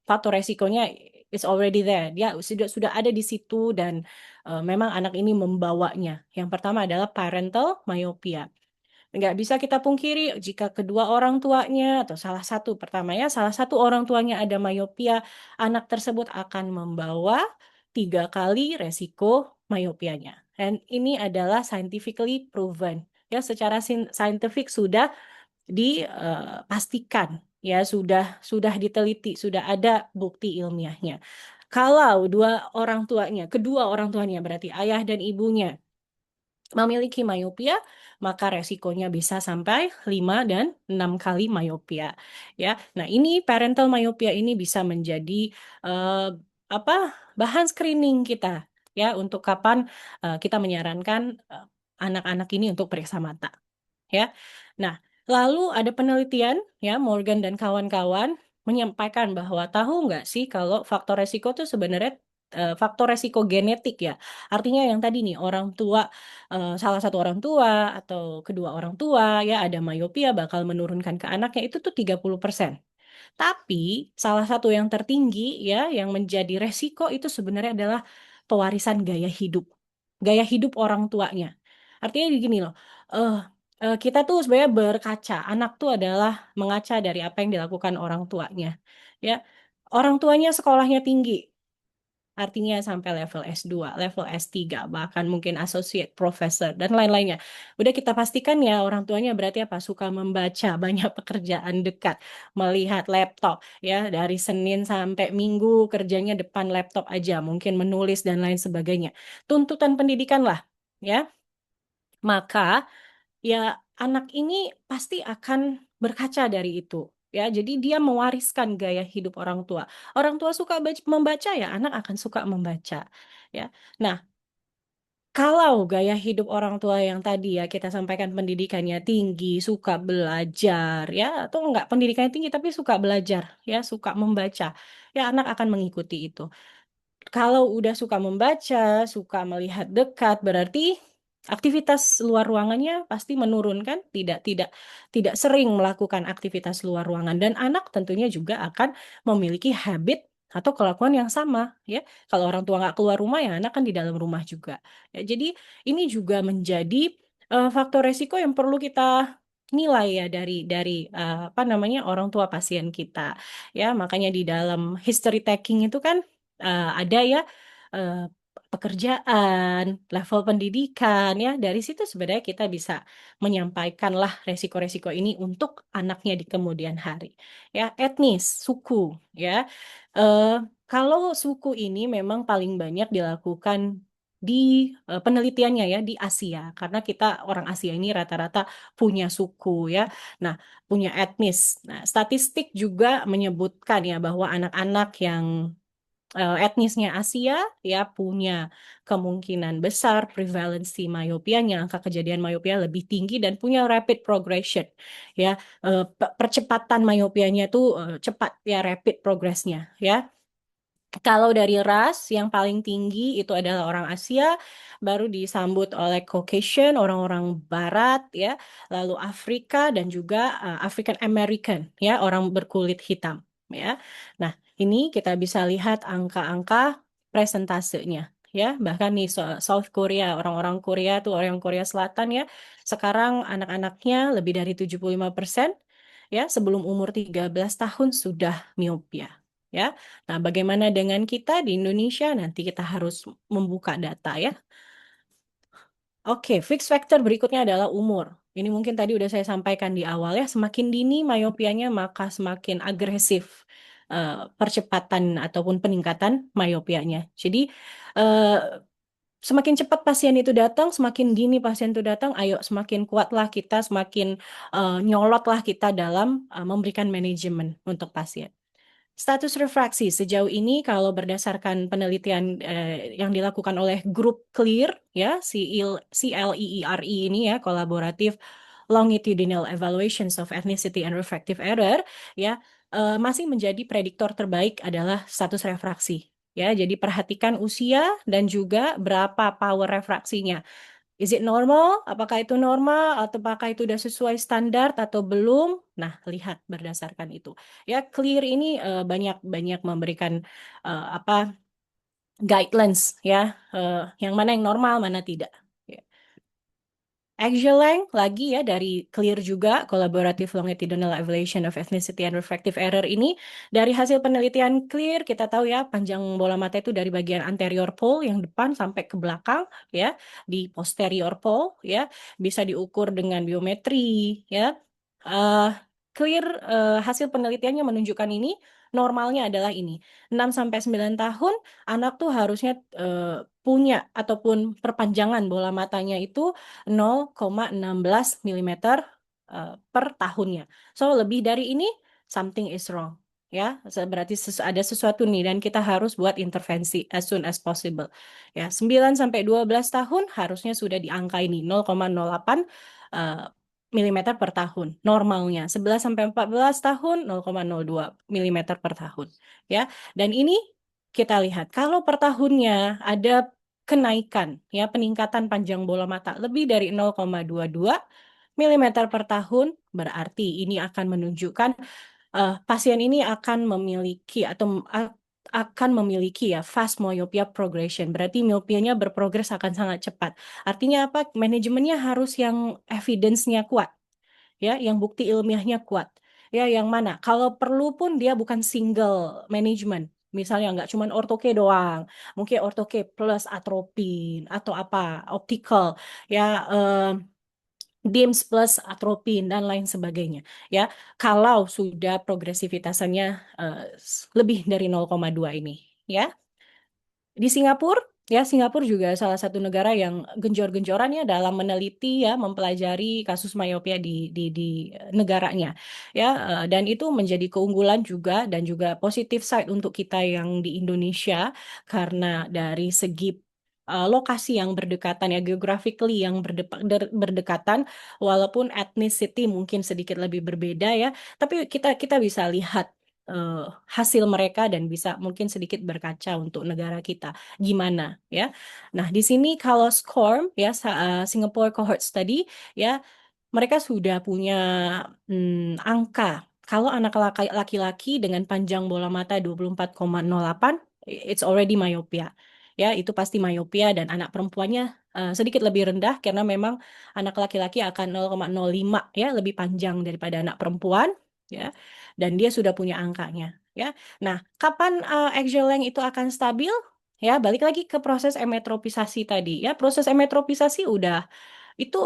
faktor resikonya is already there. Dia sudah ada di situ dan memang anak ini membawanya. Yang pertama adalah parental myopia. Nggak bisa kita pungkiri jika kedua orang tuanya atau salah satu orang tuanya ada myopia, anak tersebut akan membawa 3 kali resiko myopianya. Dan ini adalah scientifically proven. Ya, secara scientific sudah dipastikan, ya sudah diteliti, sudah ada bukti ilmiahnya. Kalau kedua orang tuanya berarti ayah dan ibunya memiliki myopia, maka resikonya bisa sampai 5 dan 6 kali myopia. Ya. Nah, ini parental myopia ini bisa menjadi eh, bahan screening kita ya untuk kapan kita menyarankan anak-anak ini untuk periksa mata. Ya. Nah, lalu ada penelitian ya Morgan dan kawan-kawan menyampaikan bahwa tahu nggak sih kalau faktor resiko itu sebenarnya faktor resiko genetik ya. Artinya yang tadi nih orang tua, salah satu orang tua atau kedua orang tua ya ada myopia bakal menurunkan ke anaknya itu tuh 30%. Tapi salah satu yang tertinggi ya yang menjadi resiko itu sebenarnya adalah pewarisan gaya hidup. Gaya hidup orang tuanya. Artinya gini loh, eh kita tuh sebenarnya berkaca. Anak tuh adalah mengaca dari apa yang dilakukan orang tuanya. Ya, orang tuanya sekolahnya tinggi, artinya sampai level S2, level S3, bahkan mungkin associate professor dan lain-lainnya. Udah kita pastikan ya orang tuanya berarti apa? Suka membaca, banyak pekerjaan dekat, melihat laptop ya dari Senin sampai Minggu kerjanya depan laptop aja, mungkin menulis dan lain sebagainya. Tuntutan pendidikan lah ya. Maka ya anak ini pasti akan berkaca dari itu. Ya, jadi dia mewariskan gaya hidup orang tua. Orang tua suka membaca ya, anak akan suka membaca. Ya. Nah, kalau gaya hidup orang tua yang tadi ya kita sampaikan pendidikannya tinggi, suka belajar ya, atau enggak pendidikannya tinggi tapi suka belajar ya, suka membaca, ya anak akan mengikuti itu. Kalau udah suka membaca, suka melihat dekat, berarti aktivitas luar ruangannya pasti menurun kan? Tidak sering melakukan aktivitas luar ruangan dan anak tentunya juga akan memiliki habit atau kelakuan yang sama ya. Kalau orang tua nggak keluar rumah ya anak kan di dalam rumah juga. Ya, jadi ini juga menjadi faktor resiko yang perlu kita nilai ya dari orang tua pasien kita ya. Makanya di dalam history taking itu kan ada ya eh, pekerjaan, level pendidikan ya. Dari situ sebenarnya kita bisa menyampaikanlah resiko-resiko ini untuk anaknya di kemudian hari. Ya, etnis, suku ya. Eh, kalau suku ini memang paling banyak dilakukan di penelitiannya ya di Asia, karena kita orang Asia ini rata-rata punya suku ya, nah punya etnis. Nah, statistik juga menyebutkan ya bahwa anak-anak yang etnisnya Asia ya punya kemungkinan besar prevalensi miopianya, angka kejadian miopia lebih tinggi dan punya rapid progression ya. Percepatan miopianya itu cepat ya, rapid progresnya ya. Kalau dari ras yang paling tinggi itu adalah orang Asia, baru disambut oleh Caucasian, orang-orang Barat ya, lalu Afrika dan juga African American ya, orang berkulit hitam ya. Nah, ini kita bisa lihat angka-angka presentasenya ya. Bahkan nih South Korea, orang-orang Korea tuh orang Korea Selatan ya, sekarang anak-anaknya lebih dari 75% ya, sebelum umur 13 tahun sudah miopia. Ya, nah, bagaimana dengan kita di Indonesia? Nanti kita harus membuka data ya. Oke, fix factor berikutnya adalah umur. Ini mungkin tadi udah saya sampaikan di awal ya, semakin dini miopianya maka semakin agresif percepatan ataupun peningkatan miopianya. Jadi eh, semakin cepat pasien itu datang, semakin dini pasien itu datang, ayo semakin kuatlah kita, semakin nyolotlah kita dalam memberikan manajemen untuk pasien. Status refraksi sejauh ini kalau berdasarkan penelitian yang dilakukan oleh grup CLEAR ya, CLEERE ini ya, kolaboratif longitudinal evaluations of ethnicity and refractive error ya, masih menjadi prediktor terbaik adalah status refraksi ya. Jadi perhatikan usia dan juga berapa power refraksinya. Is it normal? Apakah itu normal atau apakah itu sudah sesuai standar atau belum? Nah, lihat berdasarkan itu. Ya, CLEAR ini banyak memberikan apa guidelines ya, yang mana yang normal, mana tidak. Ya. Axeleng lagi ya dari CLEAR juga, Collaborative Longitudinal Evaluation of Ethnicity and Refractive Error ini. Dari hasil penelitian CLEAR kita tahu ya panjang bola mata itu dari bagian anterior pole yang depan sampai ke belakang ya, di posterior pole ya, bisa diukur dengan biometri ya. CLEAR hasil penelitiannya menunjukkan ini, normalnya adalah ini. 6-9 tahun anak tuh harusnya punya ataupun perpanjangan bola matanya itu 0,16 mm per tahunnya. So, lebih dari ini, something is wrong. Ya, berarti ada sesuatu nih dan kita harus buat intervensi as soon as possible. Ya, 9-12 tahun harusnya sudah di angka ini 0,08 mm per tahun normalnya. 11-14 tahun 0,02 mm per tahun. Ya, dan ini kita lihat kalau per tahunnya ada kenaikan ya, peningkatan panjang bola mata lebih dari 0,22 mm per tahun, berarti ini akan menunjukkan pasien ini akan memiliki atau akan memiliki ya fast myopia progression. Berarti miopianya berprogres akan sangat cepat. Artinya apa? Manajemennya harus yang evidence-nya kuat ya, yang bukti ilmiahnya kuat. Ya, yang mana? Kalau perlu pun dia bukan single management. Misalnya nggak cuma ortoke doang, mungkin ortoke plus atropin atau apa, optical, ya, DIMS plus atropin dan lain sebagainya. Ya, kalau sudah progresivitasnya lebih dari 0,2 ini, ya. Di Singapura, ya Singapura juga salah satu negara yang genjor-genjoran ya dalam meneliti ya mempelajari kasus miopia di negaranya. Ya, dan itu menjadi keunggulan juga dan juga positif side untuk kita yang di Indonesia karena dari segi lokasi yang berdekatan ya, geographically yang berdekatan, walaupun ethnicity mungkin sedikit lebih berbeda ya, tapi kita bisa lihat hasil mereka dan bisa mungkin sedikit berkaca untuk negara kita gimana ya. Nah, di sini kalau SCORM ya, Singapore Cohort Study ya, mereka sudah punya angka kalau anak laki-laki dengan panjang bola mata 24,08 it's already myopia. Ya, itu pasti myopia dan anak perempuannya sedikit lebih rendah karena memang anak laki-laki akan 0,05 ya, lebih panjang daripada anak perempuan ya. Dan dia sudah punya angkanya ya. Nah, kapan axial length itu akan stabil? Ya, balik lagi ke proses emetropisasi tadi ya. Proses emetropisasi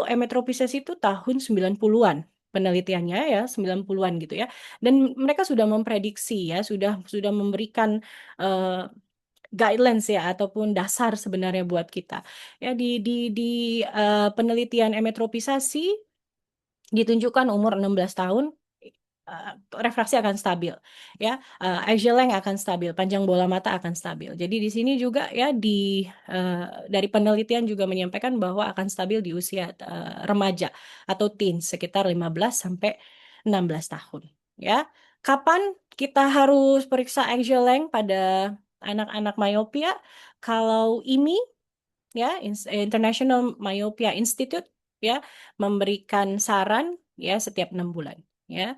emetropisasi itu tahun 90-an penelitiannya ya, 90-an gitu ya. Dan mereka sudah memprediksi ya, sudah memberikan guidelines ya ataupun dasar sebenarnya buat kita. Ya di penelitian emetropisasi ditunjukkan umur 16 tahun refraksi akan stabil ya, axial length akan stabil, panjang bola mata akan stabil. Jadi di sini juga ya dari penelitian juga menyampaikan bahwa akan stabil di usia remaja atau teen sekitar 15 sampai 16 tahun ya. Kapan kita harus periksa axial length pada anak-anak myopia? Kalau IMI ya, International Myopia Institute ya memberikan saran ya setiap 6 bulan ya.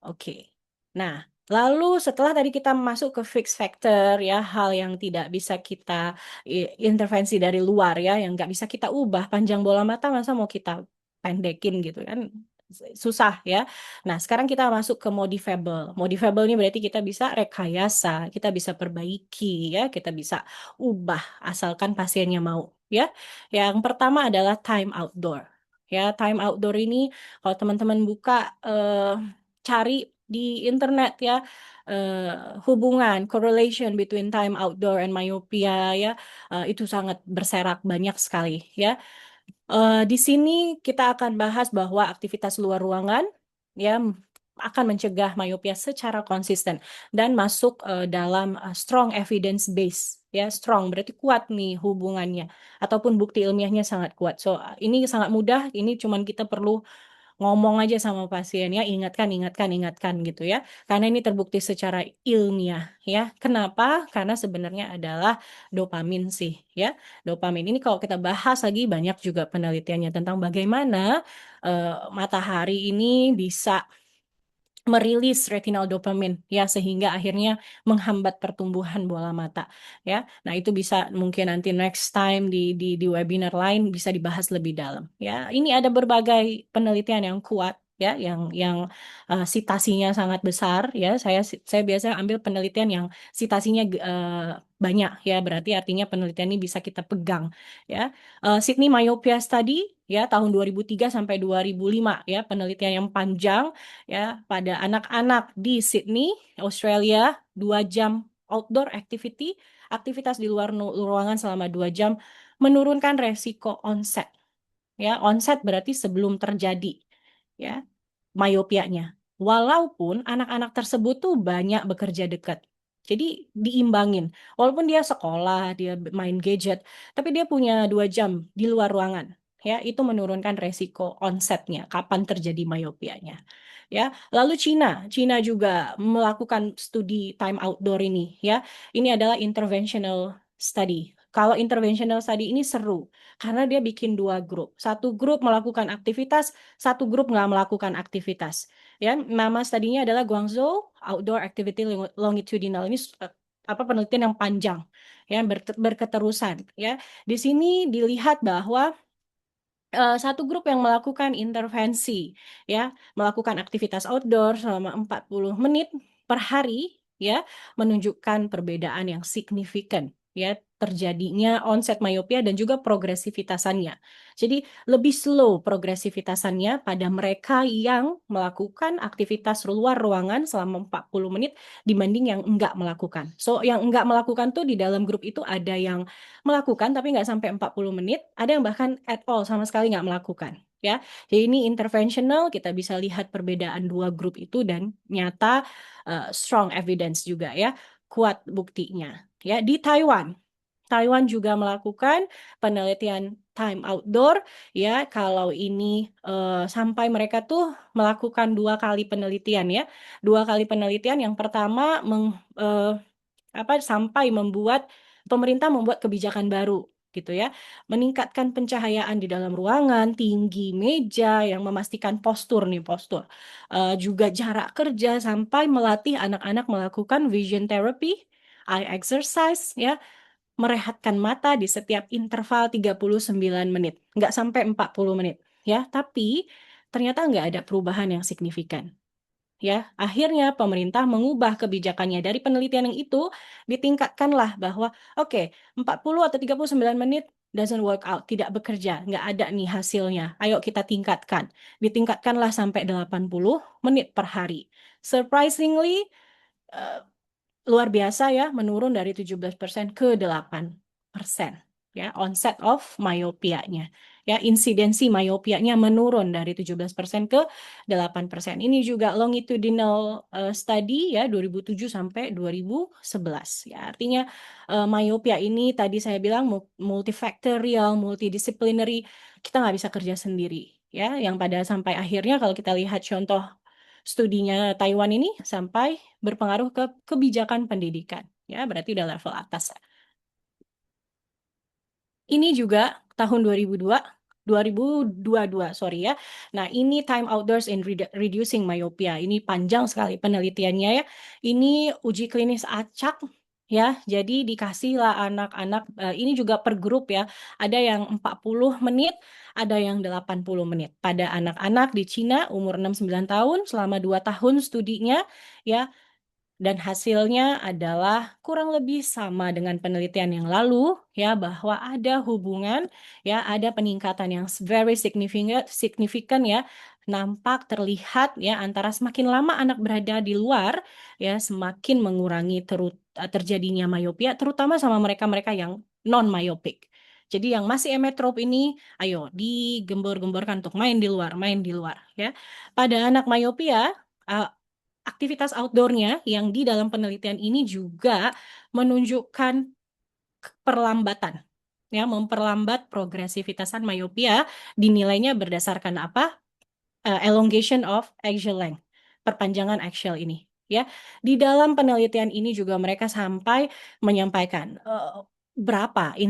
Oke. Nah, lalu setelah tadi kita masuk ke fix factor ya, hal yang tidak bisa kita intervensi dari luar ya, yang nggak bisa kita ubah, panjang bola mata masa mau kita pendekin gitu kan, susah ya. Nah, sekarang kita masuk ke modifiable. Modifiable ini berarti kita bisa rekayasa, kita bisa perbaiki ya, kita bisa ubah asalkan pasiennya mau ya. Yang pertama adalah time outdoor. Ya, time outdoor ini kalau teman-teman buka cari di internet ya, hubungan correlation between time outdoor and myopia ya, itu sangat berserak banyak sekali ya. Di sini kita akan bahas bahwa aktivitas luar ruangan ya akan mencegah myopia secara konsisten dan masuk dalam strong evidence base ya. Strong berarti kuat nih hubungannya ataupun bukti ilmiahnya sangat kuat. So ini sangat mudah, ini cuman kita perlu ngomong aja sama pasiennya, ingatkan, ingatkan, ingatkan gitu ya. Karena ini terbukti secara ilmiah ya. Kenapa? Karena sebenarnya adalah dopamin sih ya. Dopamin ini kalau kita bahas lagi banyak juga penelitiannya tentang bagaimana matahari ini bisa merilis retinal dopamin ya sehingga akhirnya menghambat pertumbuhan bola mata ya. Nah, itu bisa mungkin nanti next time di webinar lain bisa dibahas lebih dalam ya. Ini ada berbagai penelitian yang kuat ya yang sitasinya sangat besar ya. Saya biasanya ambil penelitian yang sitasinya banyak ya, berarti artinya penelitian ini bisa kita pegang ya. Sydney Myopia Study ya tahun 2003 sampai 2005 ya, penelitian yang panjang ya pada anak-anak di Sydney, Australia, 2 jam outdoor activity, aktivitas di luar ruangan selama 2 jam menurunkan resiko onset. Ya, onset berarti sebelum terjadi ya myopianya. Walaupun anak-anak tersebut tuh banyak bekerja dekat. Jadi diimbangin. Walaupun dia sekolah, dia main gadget, tapi dia punya 2 jam di luar ruangan. Ya, itu menurunkan resiko onsetnya, kapan terjadi myopianya. Ya, lalu Cina juga melakukan studi time outdoor ini. Ya, ini adalah interventional study. Kalau interventional study ini seru karena dia bikin 2 grup. Satu grup melakukan aktivitas, satu grup nggak melakukan aktivitas. Ya, nama studinya adalah Guangzhou Outdoor Activity Longitudinal. Ini penelitian yang panjang, ya berketerusan. Ya, di sini dilihat bahwa satu grup yang melakukan intervensi, ya melakukan aktivitas outdoor selama 40 menit per hari, ya menunjukkan perbedaan yang signifikan. Ya, terjadinya onset myopia dan juga progresivitasannya. Jadi lebih slow progresivitasannya pada mereka yang melakukan aktivitas luar ruangan selama 40 menit dibanding yang enggak melakukan. So yang enggak melakukan tuh di dalam grup itu ada yang melakukan tapi nggak sampai 40 menit, ada yang bahkan at all sama sekali nggak melakukan. Ya, jadi ini interventional, kita bisa lihat perbedaan 2 grup itu dan nyata strong evidence juga ya, kuat buktinya. Ya, di Taiwan juga melakukan penelitian time outdoor ya. Kalau ini sampai mereka tuh melakukan 2 kali penelitian ya. 2 kali penelitian, yang pertama sampai pemerintah membuat kebijakan baru gitu ya. Meningkatkan pencahayaan di dalam ruangan, tinggi meja yang memastikan postur. Juga jarak kerja sampai melatih anak-anak melakukan vision therapy, eye exercise ya, merehatkan mata di setiap interval 39 menit, nggak sampai 40 menit. Ya, tapi ternyata nggak ada perubahan yang signifikan. Ya, akhirnya pemerintah mengubah kebijakannya dari penelitian yang itu, ditingkatkanlah bahwa oke, 40 atau 39 menit doesn't work out, tidak bekerja, nggak ada nih hasilnya. Ayo kita tingkatkan. Ditingkatkanlah sampai 80 menit per hari. Surprisingly, luar biasa ya, menurun dari 17% ke 8%. Ya, onset of myopianya. Ya, insidensi myopianya menurun dari 17% ke 8%. Ini juga longitudinal study ya 2007 sampai 2011. Ya, artinya myopia ini tadi saya bilang multifactorial, multidisciplinary, kita nggak bisa kerja sendiri. Ya, yang pada sampai akhirnya kalau kita lihat contoh studinya Taiwan ini sampai berpengaruh ke kebijakan pendidikan. Ya, berarti udah level atas. Ini juga tahun 2022, sorry ya. Nah, ini time outdoors in reducing myopia. Ini panjang sekali penelitiannya ya. Ini uji klinis acak ya. Jadi dikasihlah anak-anak, ini juga per grup ya. Ada yang 40 menit, ada yang 80 menit. Pada anak-anak di Cina umur 6-9 tahun selama 2 tahun studinya ya. Dan hasilnya adalah kurang lebih sama dengan penelitian yang lalu ya, bahwa ada hubungan ya, ada peningkatan yang very significant ya, nampak terlihat ya, antara semakin lama anak berada di luar ya, semakin mengurangi terjadinya myopia, terutama sama mereka-mereka yang non myopik. Jadi yang masih emetrop ini, ayo digembor-gemborkan untuk main di luar ya. Pada anak myopia, aktivitas outdoornya yang di dalam penelitian ini juga menunjukkan perlambatan, ya, memperlambat progresivitasan myopia, dinilainya berdasarkan apa? Elongation of axial length, perpanjangan axial ini. Ya, di dalam penelitian ini juga mereka sampai menyampaikan berapa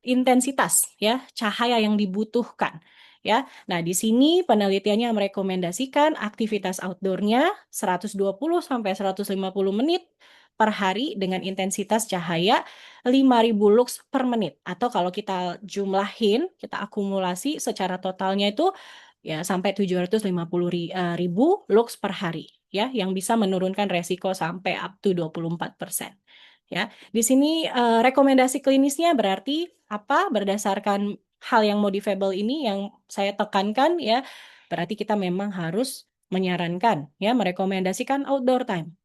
intensitas ya cahaya yang dibutuhkan. Ya, nah di sini penelitiannya merekomendasikan aktivitas outdoornya 120 sampai 150 menit per hari dengan intensitas cahaya 5.000 lux per menit, atau kalau kita jumlahin, kita akumulasi secara totalnya itu ya sampai 750.000 lux per hari ya, yang bisa menurunkan resiko sampai up to 24%. Ya, di sini rekomendasi klinisnya berarti apa? Berdasarkan hal yang modifiable ini yang saya tekankan ya, berarti kita memang harus menyarankan ya, merekomendasikan outdoor time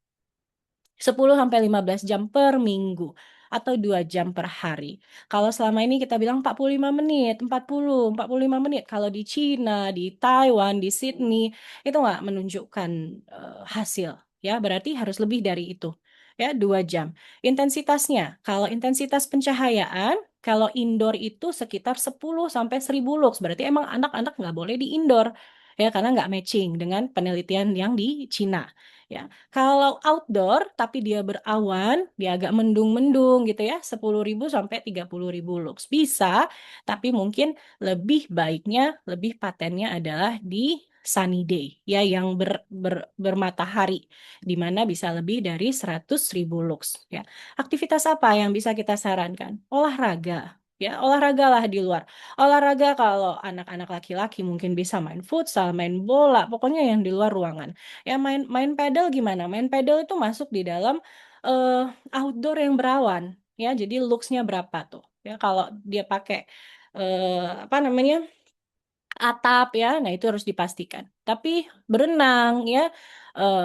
10 sampai 15 jam per minggu atau 2 jam per hari. Kalau selama ini kita bilang 45 menit, 45 menit. Kalau di Cina, di Taiwan, di Sydney itu nggak menunjukkan hasil. Ya, berarti harus lebih dari itu. Ya, 2 jam. Intensitasnya, kalau intensitas pencahayaan, kalau indoor itu sekitar 10 sampai 1000 lux. Berarti emang anak-anak nggak boleh di indoor. Ya, karena nggak matching dengan penelitian yang di Cina. Ya, kalau outdoor tapi dia berawan, dia agak mendung-mendung gitu ya, 10.000 sampai 30.000 lux. Bisa, tapi mungkin lebih baiknya, lebih patennya adalah di sunny day, ya, yang bermatahari, di mana bisa lebih dari 100.000 lux. Ya. Aktivitas apa yang bisa kita sarankan? Olahraga. Ya, olahragalah di luar. Olahraga kalau anak-anak laki-laki mungkin bisa main futsal, main bola, pokoknya yang di luar ruangan. Ya, main pedal gimana? Main pedal itu masuk di dalam outdoor yang berawan. Ya, jadi looks-nya berapa tuh? Ya, kalau dia pakai apa namanya? Atap ya, nah itu harus dipastikan. Tapi berenang ya,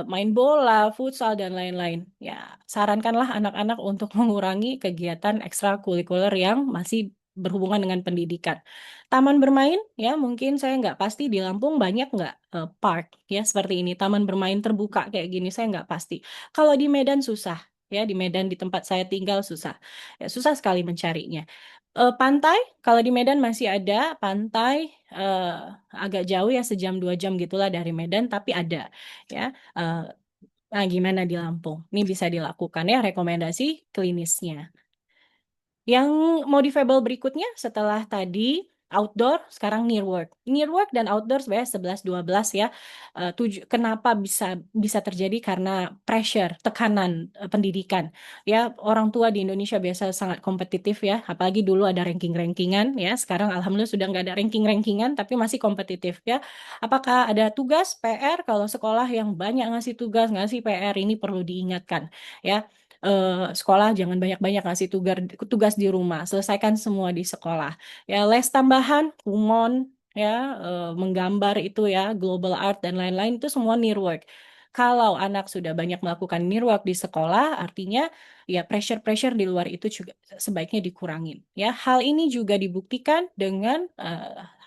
main bola, futsal dan lain-lain. Ya, sarankanlah anak-anak untuk mengurangi kegiatan ekstrakurikuler yang masih berhubungan dengan pendidikan. Taman bermain ya, mungkin saya nggak pasti di Lampung banyak nggak park ya seperti ini. Taman bermain terbuka kayak gini saya nggak pasti. Kalau di Medan susah ya, di Medan di tempat saya tinggal susah. Ya, susah sekali mencarinya. Pantai, kalau di Medan masih ada pantai agak jauh ya, 1 jam 2 jam gitulah dari Medan, tapi ada ya. Nah, gimana di Lampung? Ini bisa dilakukan ya, rekomendasi klinisnya. Yang modifiable berikutnya setelah tadi outdoor, sekarang near work. Near work dan outdoor sebenarnya 11-12 ya. Kenapa bisa terjadi? Karena pressure, tekanan pendidikan. Ya, orang tua di Indonesia biasa sangat kompetitif ya. Apalagi dulu ada ranking-rankingan ya. Sekarang alhamdulillah sudah nggak ada ranking-rankingan, tapi masih kompetitif ya. Apakah ada tugas PR? Kalau sekolah yang banyak ngasih tugas, ngasih PR, ini perlu diingatkan ya. Sekolah jangan banyak-banyak ngasih tugas di rumah, selesaikan semua di sekolah. Ya, les tambahan, kumon, ya, menggambar itu ya, global art dan lain-lain itu semua near work. Kalau anak sudah banyak melakukan near work di sekolah, artinya ya pressure-pressure di luar itu juga sebaiknya dikurangin. Ya, hal ini juga dibuktikan dengan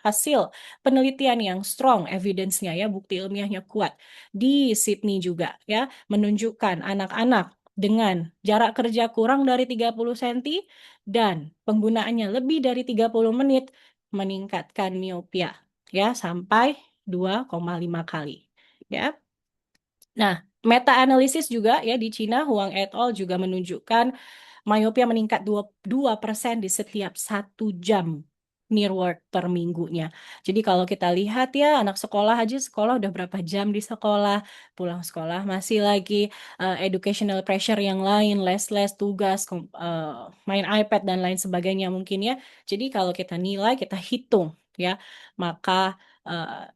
hasil penelitian yang strong, evidence-nya ya, bukti ilmiahnya kuat di Sydney juga ya, menunjukkan anak-anak dengan jarak kerja kurang dari 30 cm dan penggunaannya lebih dari 30 menit meningkatkan miopia ya sampai 2,5 kali ya. Nah, meta-analisis juga ya di Cina, Huang et al. Juga menunjukkan miopia meningkat 2% di setiap 1 jam near work per minggunya. Jadi kalau kita lihat ya, anak sekolah aja sekolah udah berapa jam di sekolah, pulang sekolah masih lagi educational pressure yang lain, les-les, tugas, main iPad dan lain sebagainya mungkin ya. Jadi kalau kita nilai, kita hitung ya, maka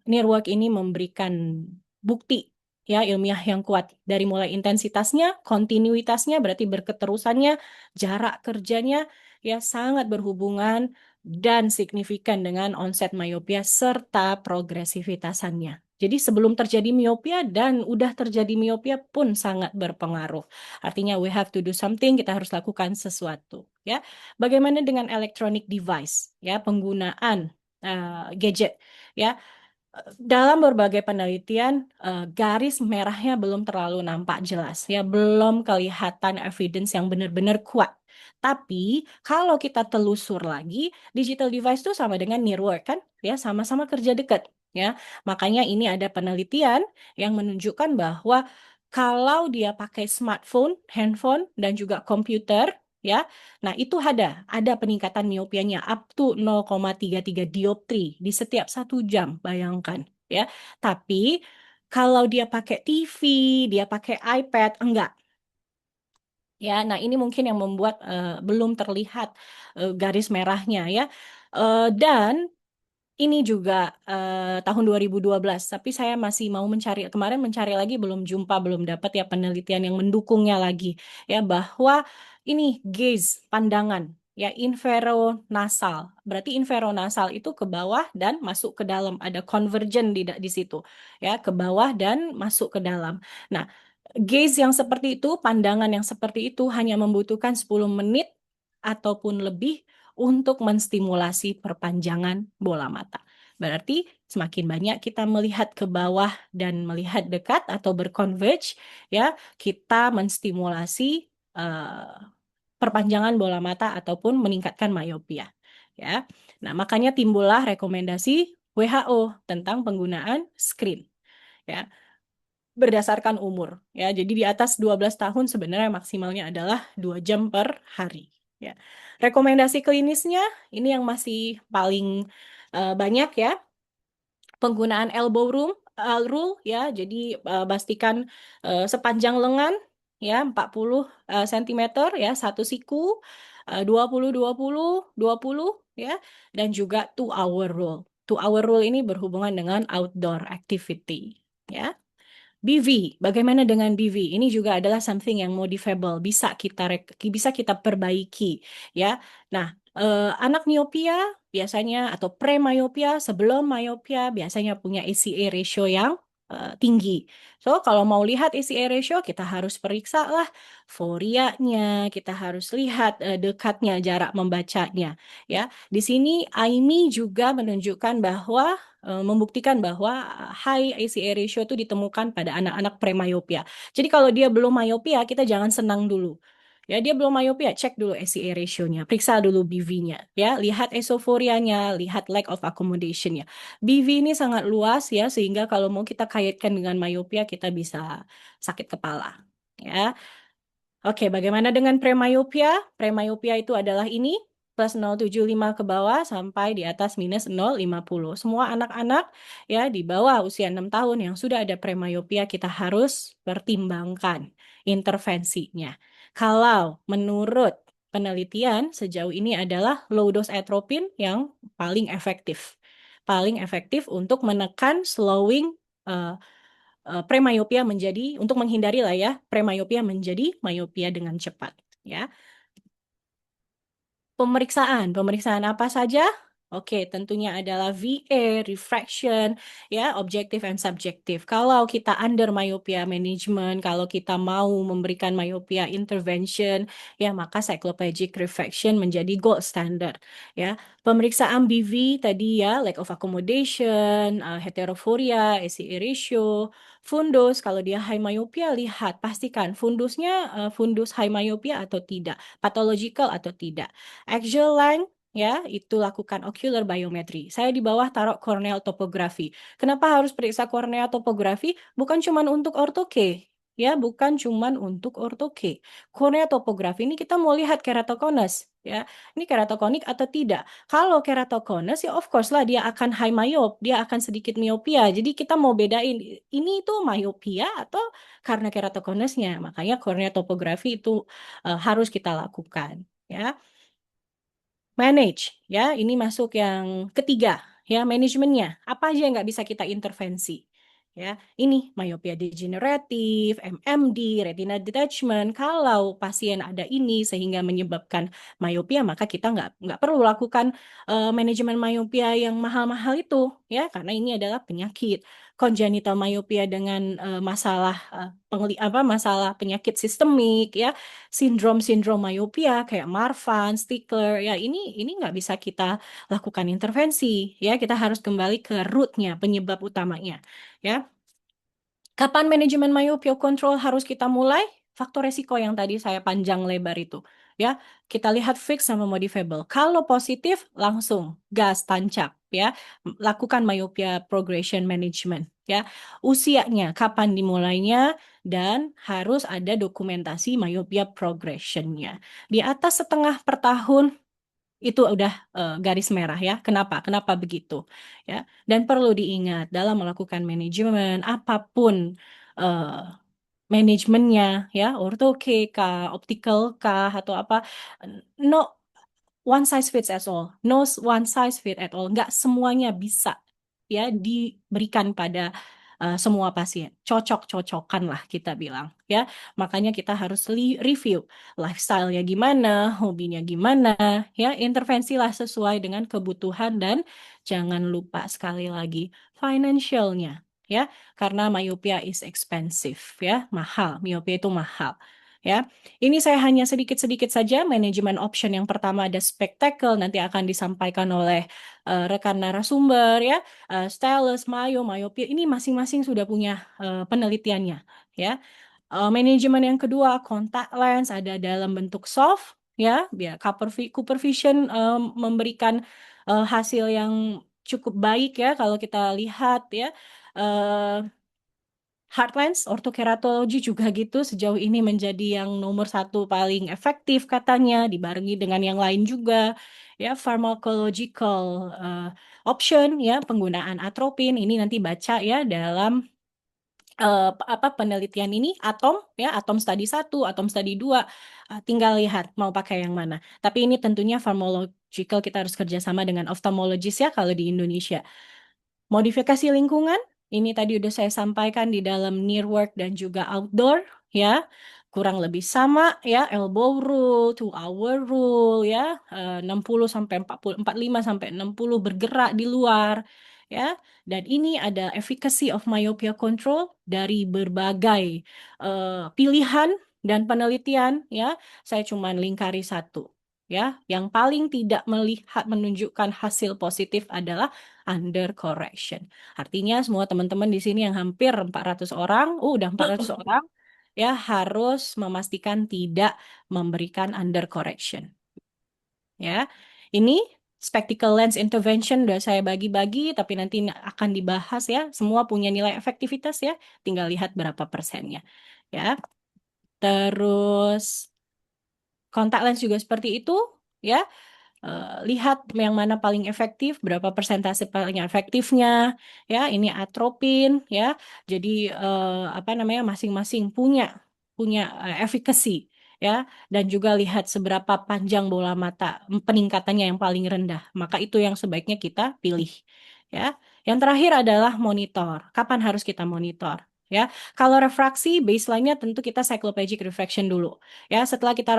near work ini memberikan bukti ya ilmiah yang kuat dari mulai intensitasnya, kontinuitasnya berarti berketerusannya, jarak kerjanya ya sangat berhubungan dan signifikan dengan onset miopia serta progresivitasannya. Jadi sebelum terjadi miopia dan udah terjadi miopia pun sangat berpengaruh. Artinya we have to do something, kita harus lakukan sesuatu ya. Bagaimana dengan electronic device ya, penggunaan gadget ya. Dalam berbagai penelitian, garis merahnya belum terlalu nampak jelas, ya, belum kelihatan evidence yang benar-benar kuat. Tapi kalau kita telusur lagi, digital device itu sama dengan near work kan, ya, sama-sama kerja dekat, ya. Makanya ini ada penelitian yang menunjukkan bahwa kalau dia pakai smartphone, handphone, dan juga komputer, ya, nah itu ada peningkatan miopianya up to 0,33 dioptri di setiap 1 jam, bayangkan ya. Tapi kalau dia pakai TV, dia pakai iPad, enggak. Ya, nah ini mungkin yang membuat belum terlihat garis merahnya ya. Dan ini juga tahun 2012, tapi saya masih mau kemarin mencari lagi, belum jumpa, belum dapat ya penelitian yang mendukungnya lagi. Ya, bahwa ini gaze, pandangan, ya inferonasal. Berarti inferonasal itu ke bawah dan masuk ke dalam. Ada convergen di situ. Ya, ke bawah dan masuk ke dalam. Nah, gaze yang seperti itu, pandangan yang seperti itu hanya membutuhkan 10 menit ataupun lebih untuk menstimulasi perpanjangan bola mata. Berarti semakin banyak kita melihat ke bawah dan melihat dekat atau berconverge, ya, kita menstimulasi perpanjangan bola mata ataupun meningkatkan miopia. Ya, nah makanya timbullah rekomendasi WHO tentang penggunaan screen. Ya, berdasarkan umur ya. Jadi di atas 12 tahun sebenarnya maksimalnya adalah 2 jam per hari ya. Rekomendasi klinisnya ini yang masih paling banyak ya. Penggunaan elbow rule ya. Jadi pastikan sepanjang lengan ya 40 cm ya, satu siku 20 ya, dan juga 2 hour rule. 2 hour rule ini berhubungan dengan outdoor activity ya. BV, bagaimana dengan BV? Ini juga adalah something yang modifiable, bisa kita perbaiki, ya. Nah, anak miopia biasanya atau pre-miopia, sebelum miopia biasanya punya ACA ratio yang tinggi. So, kalau mau lihat ACA ratio, kita harus periksa lah forianya, kita harus lihat dekatnya jarak membacanya, ya. Di sini AIMI juga menunjukkan bahwa membuktikan bahwa high ACA ratio itu ditemukan pada anak-anak premyopia. Jadi kalau dia belum miopia, kita jangan senang dulu. Ya, dia belum miopia, cek dulu ACA ratio-nya, periksa dulu BV-nya, ya, lihat esoforianya, lihat lack of accommodation-nya. BV ini sangat luas ya, sehingga kalau mau kita kaitkan dengan miopia, kita bisa sakit kepala, ya. Oke, bagaimana dengan premyopia? Premyopia itu adalah ini, plus 0,75 ke bawah sampai di atas minus 0,50. Semua anak-anak ya di bawah usia 6 tahun yang sudah ada premyopia, kita harus pertimbangkan intervensinya. Kalau menurut penelitian sejauh ini adalah low dose atropine yang paling efektif. Paling efektif untuk menekan slowing premyopia untuk menghindari lah ya, premyopia menjadi miopia dengan cepat ya. Pemeriksaan apa saja? Oke, tentunya adalah VA, refraction, ya, objektif and subjektif. Kalau kita under myopia management, kalau kita mau memberikan myopia intervention, ya, maka cycloplegic refraction menjadi gold standard, ya. Pemeriksaan BV tadi ya, lack of accommodation, heterophoria, ACE ratio, fundus. Kalau dia high myopia, lihat, pastikan fundusnya fundus high myopia atau tidak, pathological atau tidak. Axial line, ya, itu lakukan ocular biometry. Saya di bawah taruh corneal topography. Kenapa harus periksa corneal topography? Bukan cuma untuk ortho-K, ya, bukan cuma untuk ortho-K. Corneal topography ini kita mau lihat keratokonus, ya. Ini keratokonik atau tidak. Kalau keratokonus, ya of course lah dia akan high myop, dia akan sedikit miopia. Jadi kita mau bedain ini itu myopia atau karena keratokonusnya. Makanya corneal topography itu harus kita lakukan, ya. Manage, ya, ini masuk yang ketiga, ya, manajemennya. Apa aja yang nggak bisa kita intervensi? Ya, ini myopia degeneratif, MMD, retina detachment. Kalau pasien ada ini sehingga menyebabkan myopia, maka kita nggak perlu lakukan manajemen myopia yang mahal-mahal itu, ya, karena ini adalah penyakit. Congenital myopia dengan masalah masalah penyakit sistemik, ya, sindrom-sindrom myopia kayak Marfan, Stickler, ya, ini nggak bisa kita lakukan intervensi, ya, kita harus kembali ke rootnya, penyebab utamanya, ya. Kapan manajemen myopia control harus kita mulai? Faktor resiko yang tadi saya panjang lebar itu, ya. Kita lihat fix sama modifiable. Kalau positif langsung gas tancap, ya. Lakukan myopia progression management, ya. Usianya kapan dimulainya dan harus ada dokumentasi myopia progressionnya. Di atas setengah per tahun itu udah garis merah, ya. Kenapa? Kenapa begitu? Ya. Dan perlu diingat dalam melakukan manajemen apapun eh, manajemennya, ya, ortho K kah, optical kah atau apa, no one size fits at all, no one size fit at all, nggak semuanya bisa, ya, diberikan pada semua pasien. Cocok-cocokan lah kita bilang, ya. Makanya kita harus review lifestyle-nya gimana, hobinya gimana, ya, intervensilah sesuai dengan kebutuhan dan jangan lupa sekali lagi financial-nya, ya, karena myopia is expensive, ya, mahal, myopia itu mahal, ya. Ini saya hanya sedikit-sedikit saja manajemen option. Yang pertama ada spectacle, nanti akan disampaikan oleh rekan narasumber, ya. Stylus, myopia, ini masing-masing sudah punya penelitiannya, ya. Manajemen yang kedua, contact lens ada dalam bentuk soft, ya, biar Cooper Vision memberikan hasil yang cukup baik, ya, kalau kita lihat, ya. Eh, Hard lens, ortokeratologi juga gitu, sejauh ini menjadi yang nomor satu paling efektif katanya, dibarengi dengan yang lain juga, ya. Pharmacological option, ya, penggunaan atropin, ini nanti baca, ya, dalam penelitian ini atom study 1, atom study 2, tinggal lihat mau pakai yang mana. Tapi ini tentunya pharmacological kita harus kerjasama dengan ophthalmologist, ya, kalau di Indonesia. Modifikasi lingkungan, ini tadi udah saya sampaikan di dalam near work dan juga outdoor, ya. Kurang lebih sama, ya, elbow rule, 2 hour rule, ya, 60 sampai 40, 45 sampai 60 bergerak di luar, ya. Dan ini ada efficacy of myopia control dari berbagai pilihan dan penelitian, ya. Saya cuma lingkari satu, ya. Yang paling tidak menunjukkan hasil positif adalah under correction. Artinya semua teman-teman di sini yang hampir 400 orang, udah 400 orang, ya, harus memastikan tidak memberikan under correction. Ya. Ini spectacle lens intervention udah saya bagi-bagi, tapi nanti akan dibahas, ya. Semua punya nilai efektivitas, ya. Tinggal lihat berapa persennya. Ya. Terus kontak lens juga seperti itu, ya. Lihat yang mana paling efektif, berapa persentase paling efektifnya, ya. Ini atropin, ya. Jadi masing-masing punya efficacy, ya. Dan juga lihat seberapa panjang bola mata peningkatannya yang paling rendah. Maka itu yang sebaiknya kita pilih, ya. Yang terakhir adalah monitor. Kapan harus kita monitor? Ya, kalau refraksi baseline-nya tentu kita cycloplegic refraction dulu. Ya, setelah kita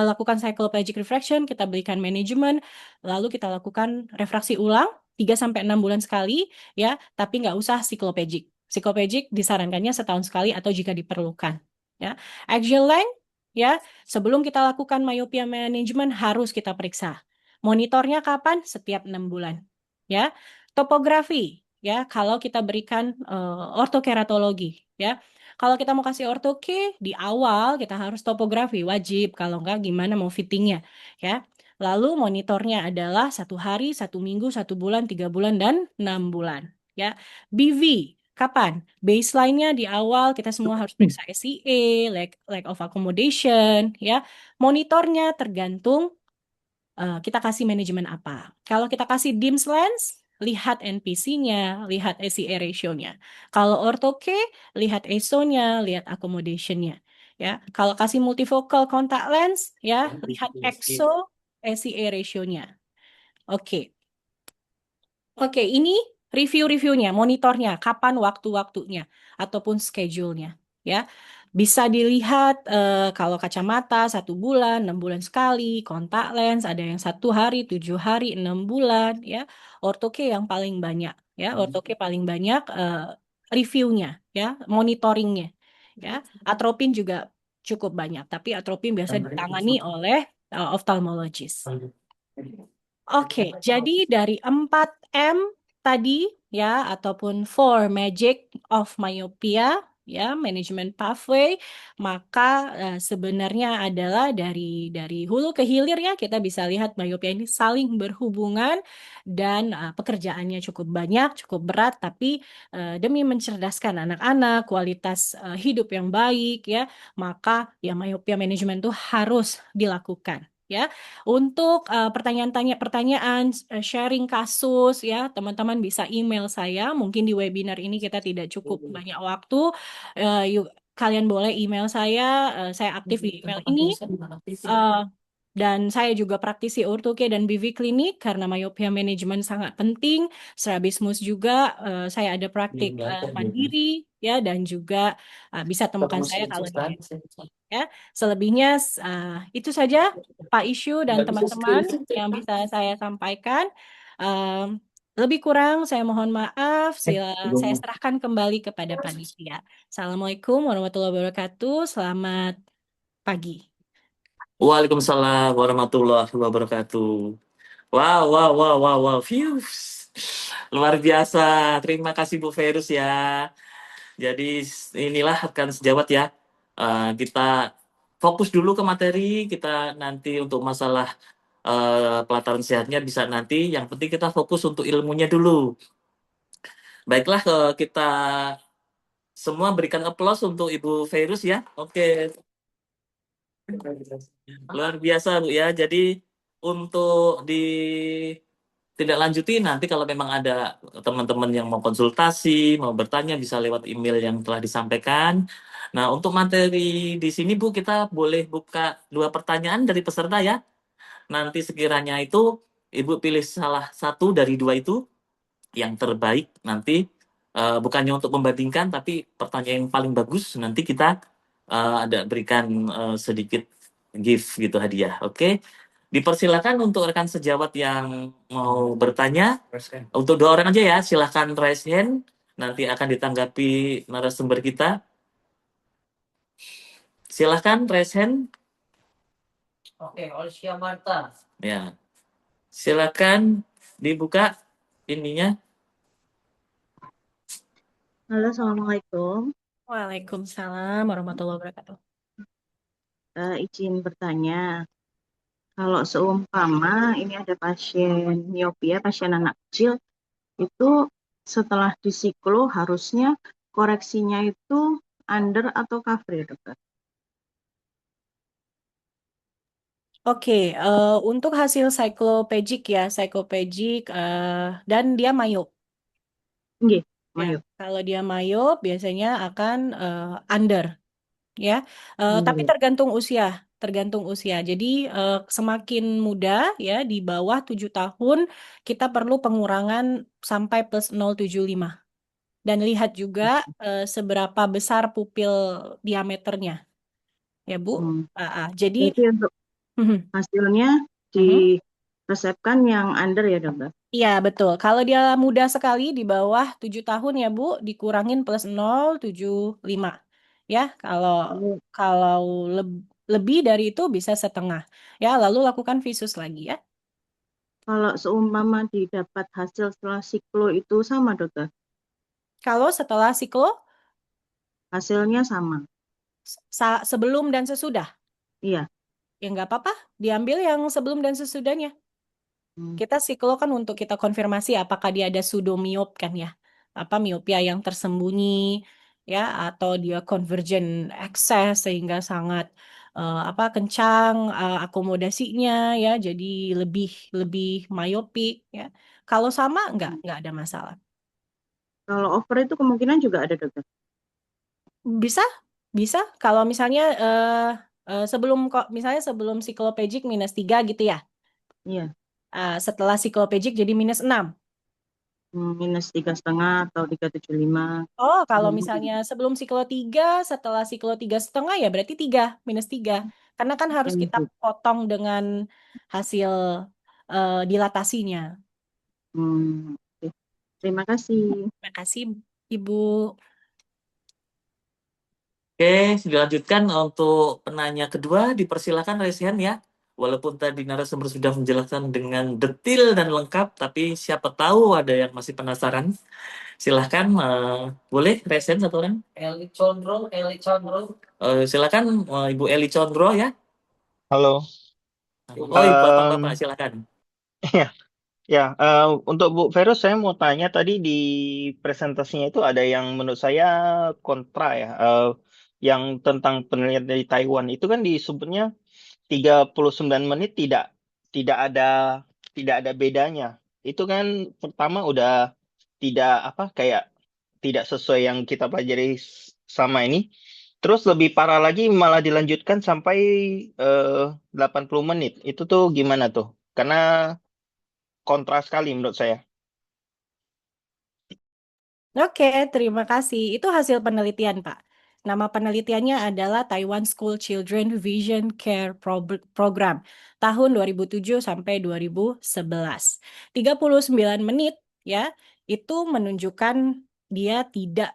lakukan cycloplegic refraction, kita berikan manajemen, lalu kita lakukan refraksi ulang 3 sampai 6 bulan sekali, ya, tapi nggak usah cycloplegic. Cycloplegic disarankannya setahun sekali atau jika diperlukan. Ya, axial length, ya, sebelum kita lakukan myopia management harus kita periksa. Monitornya kapan? Setiap 6 bulan. Ya, topografi. Ya, kalau kita berikan ortokeratologi, ya. Kalau kita mau kasih ortoke di awal kita harus topografi wajib, kalau enggak gimana mau fittingnya, ya. Lalu monitornya adalah 1 hari, 1 minggu, 1 bulan, 3 bulan dan 6 bulan, ya. BV kapan? Baseline-nya di awal kita semua harus periksa SCA, lack of accommodation, ya. Monitornya tergantung kita kasih manajemen apa. Kalau kita kasih DIMS lens, lihat NPC-nya, lihat SCA ratio-nya. Kalau ortho-K, lihat ISO-nya, lihat accommodation-nya. Ya, kalau kasih multifocal contact lens, ya, lihat EXO, SCA ratio-nya. Oke. Oke, ini review-reviewnya, monitornya, kapan waktu-waktunya, ataupun schedule-nya. Ya, bisa dilihat kalau kacamata 1 bulan, 6 bulan sekali, kontak lens ada yang 1 hari, 7 hari, 6 bulan. Ya, orthoke yang paling banyak. Ya, orthoke paling banyak reviewnya, ya, monitoringnya. Ya, atropin juga cukup banyak, tapi atropin biasa ditangani oleh ophthalmologist. Oke, jadi dari 4M tadi ya ataupun 4 magic of myopia ya, management pathway, maka sebenarnya adalah dari hulu ke hilir ya kita bisa lihat myopia ini saling berhubungan dan pekerjaannya cukup banyak, cukup berat tapi demi mencerdaskan anak-anak, kualitas hidup yang baik ya, maka ya myopia management itu harus dilakukan ya. Untuk pertanyaan, sharing kasus ya, teman-teman bisa email saya. Mungkin di webinar ini kita tidak cukup banyak waktu. Kalian boleh email saya aktif di email ini. Dan saya juga praktisi ortoke dan BV klinik karena myopia management sangat penting. Strabismus juga saya ada praktik mandiri ya dan juga bisa temukan saya kalau di ya. Selebihnya itu saja Pak Isyu dan teman-teman yang bisa saya sampaikan. Em, Lebih kurang saya mohon maaf. Saya serahkan kembali kepada panitia. Assalamualaikum warahmatullahi wabarakatuh. Selamat pagi. Waalaikumsalam warahmatullahi wabarakatuh. Wow, wow, wow, wow, wow. Phew. Luar biasa. Terima kasih Bu Ferus ya. Jadi inilah rekan sejawat ya. Kita fokus dulu ke materi. Kita nanti untuk masalah pelataran sehatnya bisa nanti. Yang penting kita fokus untuk ilmunya dulu. Baiklah, kita semua berikan aplaus untuk Ibu Ferus ya. Oke. Luar biasa Bu ya. Jadi untuk di tidak lanjuti nanti kalau memang ada teman-teman yang mau konsultasi, mau bertanya bisa lewat email yang telah disampaikan. Nah, untuk materi di sini Bu kita boleh buka 2 pertanyaan dari peserta ya. Nanti sekiranya itu Ibu pilih salah satu dari 2 itu yang terbaik nanti bukannya untuk membandingkan tapi pertanyaan yang paling bagus nanti kita ada berikan sedikit gift gitu hadiah. Oke. Dipersilakan untuk rekan sejawat yang mau bertanya. Untuk 2 orang aja ya, silakan raise hand. Nanti akan ditanggapi narasumber kita. Silakan raise hand. Oke, Olivia Marta. Ya. Silakan dibuka ininya. Halo, Assalamualaikum. Waalaikumsalam warahmatullahi wabarakatuh. Izin bertanya, kalau seumpama ini ada pasien miopia, pasien anak kecil, itu setelah disiklo harusnya koreksinya itu under atau cover ya dokter? Oke, untuk hasil cycloplegic ya, dan dia myop. Nggih, Ya, mayop. kalau dia myop biasanya akan under, ya. Tapi tergantung usia, Jadi semakin muda ya di bawah 7 tahun kita perlu pengurangan sampai plus 0,75. Dan lihat juga seberapa besar pupil diameternya, ya Bu. Hmm. Jadi, Berarti untuk mhm, hasilnya mhm. diresepkan yang under ya dokter? Iya, betul. Kalau dia muda sekali di bawah 7 tahun ya Bu, dikurangin plus 0,75. Ya, kalau Lalu kalau lebih dari itu bisa setengah. Ya, lalu lakukan visus lagi ya. kalau seumpama didapat hasil setelah siklo itu sama dokter? Kalau setelah siklo, Hasilnya sama? sebelum dan sesudah, Iya. ya nggak apa-apa. Diambil yang sebelum dan sesudahnya. Hmm. Kita siklo kan untuk kita konfirmasi apakah dia ada pseudomiop kan ya. Apa miopia yang tersembunyi ya atau dia convergent excess sehingga sangat apa kencang akomodasinya ya jadi lebih lebih miopik ya. Kalau sama nggak ada masalah. Kalau over itu kemungkinan juga ada dokter? Bisa bisa kalau misalnya sebelum kok misalnya sebelum siklopegic -3 gitu ya. Iya. Setelah siklopegic jadi -6. Minus 3,5 atau 3,75. Oh, kalau misalnya sebelum siklo 3, setelah siklo 3,5 ya berarti 3, -3. Karena kan harus kita potong dengan hasil dilatasinya. Oke. Terima kasih. Terima kasih, Ibu. Oke, dilanjutkan untuk penanya kedua, dipersilakan raise hand ya. Walaupun tadi narasumber sudah menjelaskan dengan detail dan lengkap, tapi siapa tahu ada yang masih penasaran. Silahkan, boleh raise hand satu orang. Eli Condro. Silakan Ibu Eli Condro ya. Halo. Oh, Ibu Bapak-Bapak, silakan. Ya, ya. Untuk Bu Vero, saya mau tanya tadi di presentasinya itu ada yang menurut saya kontra ya. Yang tentang penelitian dari Taiwan itu kan disebutnya 39 menit tidak ada bedanya. Itu kan pertama udah tidak apa kayak tidak sesuai yang kita pelajari sama ini. Terus lebih parah lagi malah dilanjutkan sampai 80 menit. Itu tuh gimana tuh? Karena kontra sekali menurut saya. Oke, terima kasih. Itu hasil penelitian, Pak. Nama penelitiannya adalah Taiwan School Children Vision Care Program tahun 2007 sampai 2011. 39 menit ya, itu menunjukkan dia tidak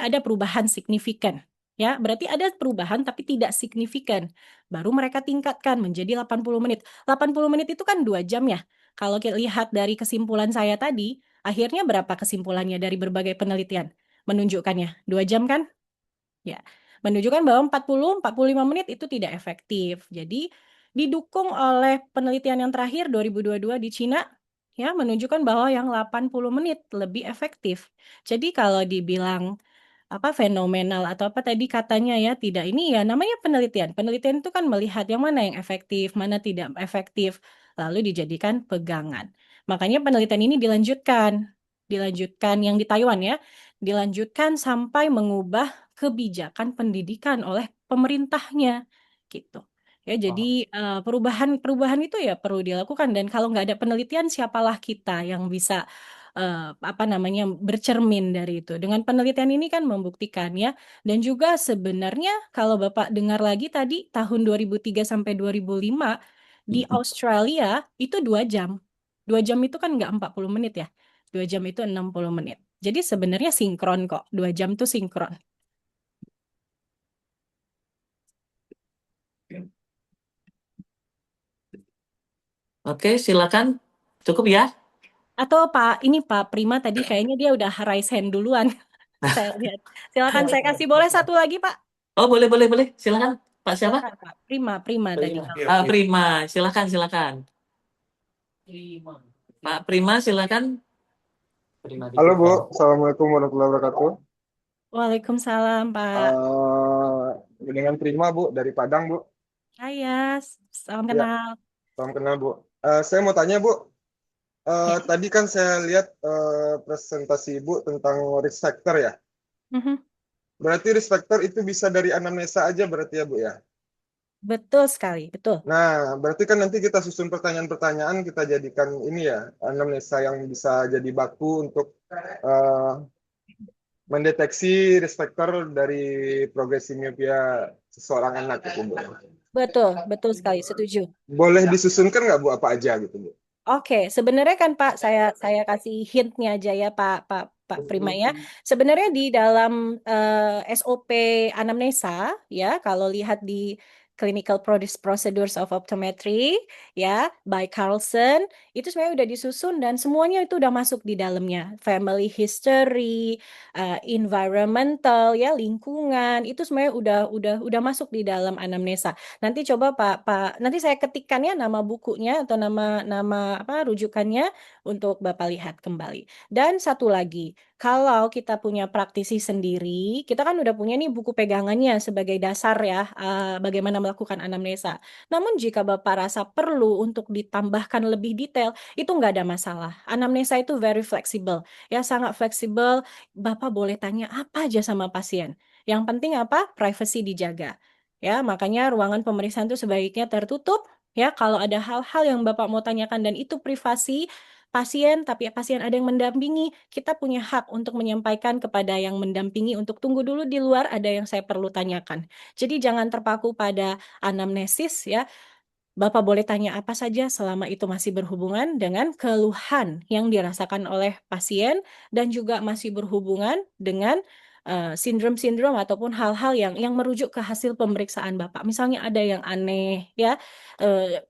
ada perubahan signifikan. Ya, berarti ada perubahan tapi tidak signifikan. Baru mereka tingkatkan menjadi 80 menit. 80 menit itu kan 2 jam ya. Kalau kita lihat dari kesimpulan saya tadi, akhirnya berapa kesimpulannya dari berbagai penelitian? Menunjukkannya 2 jam kan? Ya, menunjukkan bahwa 40-45 menit itu tidak efektif. Jadi didukung oleh penelitian yang terakhir 2022 di Cina ya menunjukkan bahwa yang 80 menit lebih efektif. Jadi kalau dibilang apa fenomenal atau apa tadi katanya ya tidak ini ya namanya penelitian. Penelitian itu kan melihat yang mana yang efektif, mana tidak efektif, lalu dijadikan pegangan. Makanya penelitian ini dilanjutkan yang di Taiwan ya, dilanjutkan sampai mengubah kebijakan pendidikan oleh pemerintahnya gitu. Ya, jadi perubahan itu ya perlu dilakukan dan kalau nggak ada penelitian siapalah kita yang bisa apa namanya bercermin dari itu. Dengan penelitian ini kan membuktikan ya. Dan juga sebenarnya kalau Bapak dengar lagi tadi tahun 2003 sampai 2005 di Australia itu 2 jam. 2 jam itu kan nggak 40 menit ya. 2 jam itu 60 menit. Jadi sebenarnya sinkron kok. 2 jam tuh sinkron. Oke, silakan. Cukup ya. Atau Pak Prima tadi kayaknya dia udah raise hand duluan. Saya lihat. Silakan saya kasih boleh satu lagi Pak. Oh, boleh. Silakan. Pak siapa? Silakan, Pak. Prima tadi. Prima, silakan. Pak Prima, silakan. Halo Bu, Assalamualaikum warahmatullahi wabarakatuh. Waalaikumsalam Pak. Dengan Prima Bu, dari Padang Bu. Hai, salam Ya, kenal. salam kenal Bu. Saya mau tanya Bu, Ya. tadi kan saya lihat presentasi Ibu tentang risk factor ya. Mhm. Berarti risk factor itu bisa dari anamnesa aja berarti ya Bu ya. Betul sekali, betul. Nah, berarti kan nanti kita susun pertanyaan-pertanyaan, kita jadikan ini ya, anamnesa yang bisa jadi baku untuk mendeteksi risk factor dari progresi miopia seseorang anak gitu, Bu. Betul, betul sekali, setuju. Boleh disusunkan nggak, Bu, apa aja gitu, Bu? Oke, sebenarnya kan Pak, saya kasih hintnya aja ya Pak Prima ya. Sebenarnya di dalam SOP anamnesa ya, kalau lihat di Clinical Procedures of Optometry ya by Carlson itu sebenarnya udah disusun dan semuanya itu udah masuk di dalamnya. Family history, environmental ya, lingkungan itu sebenarnya udah masuk di dalam anamnesa. Nanti coba nanti saya ketikkan ya nama bukunya atau nama apa rujukannya untuk Bapak lihat kembali. Dan satu lagi, kalau kita punya praktisi sendiri, kita kan udah punya nih buku pegangannya sebagai dasar ya, bagaimana melakukan anamnesa. Namun jika Bapak rasa perlu untuk ditambahkan lebih detail, itu nggak ada masalah. Anamnesa itu very flexible, ya sangat fleksibel. Bapak boleh tanya apa aja sama pasien. Yang penting apa? Privacy dijaga. Ya, makanya ruangan pemeriksaan itu sebaiknya tertutup. Ya, kalau ada hal-hal yang Bapak mau tanyakan dan itu privasi pasien, tapi pasien ada yang mendampingi, kita punya hak untuk menyampaikan kepada yang mendampingi untuk tunggu dulu di luar, ada yang saya perlu tanyakan. Jadi jangan terpaku pada anamnesis ya. Bapak boleh tanya apa saja selama itu masih berhubungan dengan keluhan yang dirasakan oleh pasien dan juga masih berhubungan dengan sindrom-sindrom ataupun hal-hal yang merujuk ke hasil pemeriksaan Bapak. Misalnya ada yang aneh ya,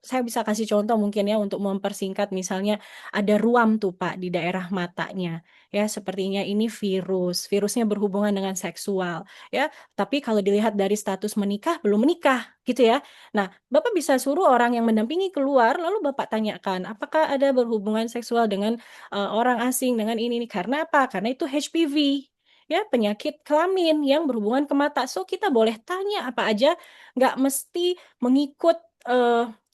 saya bisa kasih contoh mungkin ya untuk mempersingkat. Misalnya ada ruam tuh Pak di daerah matanya ya, sepertinya ini virusnya berhubungan dengan seksual ya. Tapi kalau dilihat dari status menikah belum menikah gitu ya. Nah, Bapak bisa suruh orang yang mendampingi keluar, lalu Bapak tanyakan, apakah ada berhubungan seksual dengan orang asing dengan ini? Karena apa? Karena itu HPV, ya penyakit kelamin yang berhubungan ke mata. So kita boleh tanya apa aja, nggak mesti mengikut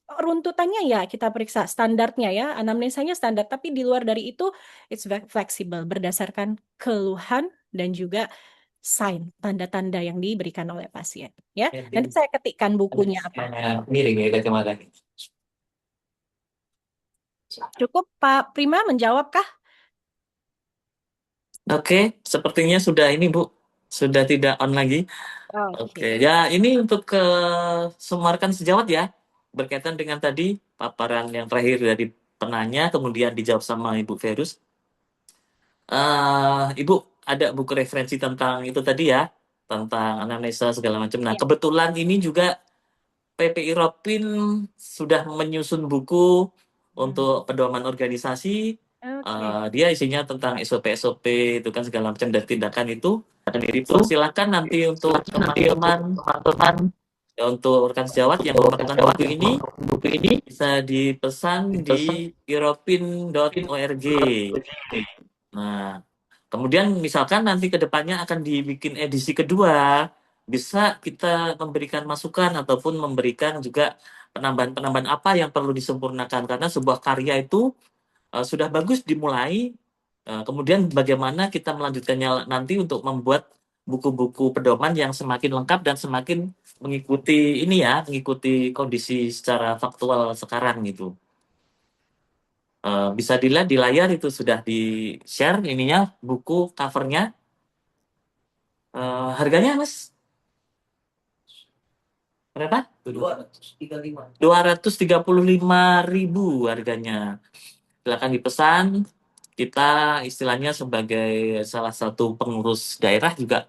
runtutannya ya kita periksa standarnya ya, anamnesanya standar. Tapi di luar dari itu, it's flexible berdasarkan keluhan dan juga sign, tanda-tanda yang diberikan oleh pasien. Ya, nanti saya ketikkan bukunya apa. Miring ya kacamatanya. Cukup Pak Prima menjawab kah? Oke, sepertinya sudah ini Bu, sudah tidak on lagi. Oke, Oke. ya ini untuk semarkan sejawat ya, berkaitan dengan tadi paparan yang terakhir dari penanya, kemudian dijawab sama Ibu Verus. Ibu ada buku referensi tentang itu tadi ya, tentang anamnesa segala macam. Nah, Ya. kebetulan ini juga PPI Ropin sudah menyusun buku untuk pedoman organisasi. Oke. Dia isinya tentang SOP-SOP itu kan segala macam dan tindakan itu. Silakan nanti untuk teman-teman ya, untuk rekan sejawat yang memerlukan buku ini bisa dipesan di iropin.org. Nah, kemudian misalkan nanti ke depannya akan dibikin edisi kedua, bisa kita memberikan masukan ataupun memberikan juga penambahan-penambahan apa yang perlu disempurnakan karena sebuah karya itu sudah bagus dimulai, kemudian bagaimana kita melanjutkannya nanti untuk membuat buku-buku pedoman yang semakin lengkap dan semakin mengikuti ini ya, mengikuti kondisi secara faktual sekarang gitu. Bisa dilihat di layar itu sudah di-share ininya, buku covernya. Harganya Mas? Berapa? 235.000 harganya. Silakan dipesan. Kita istilahnya sebagai salah satu pengurus daerah juga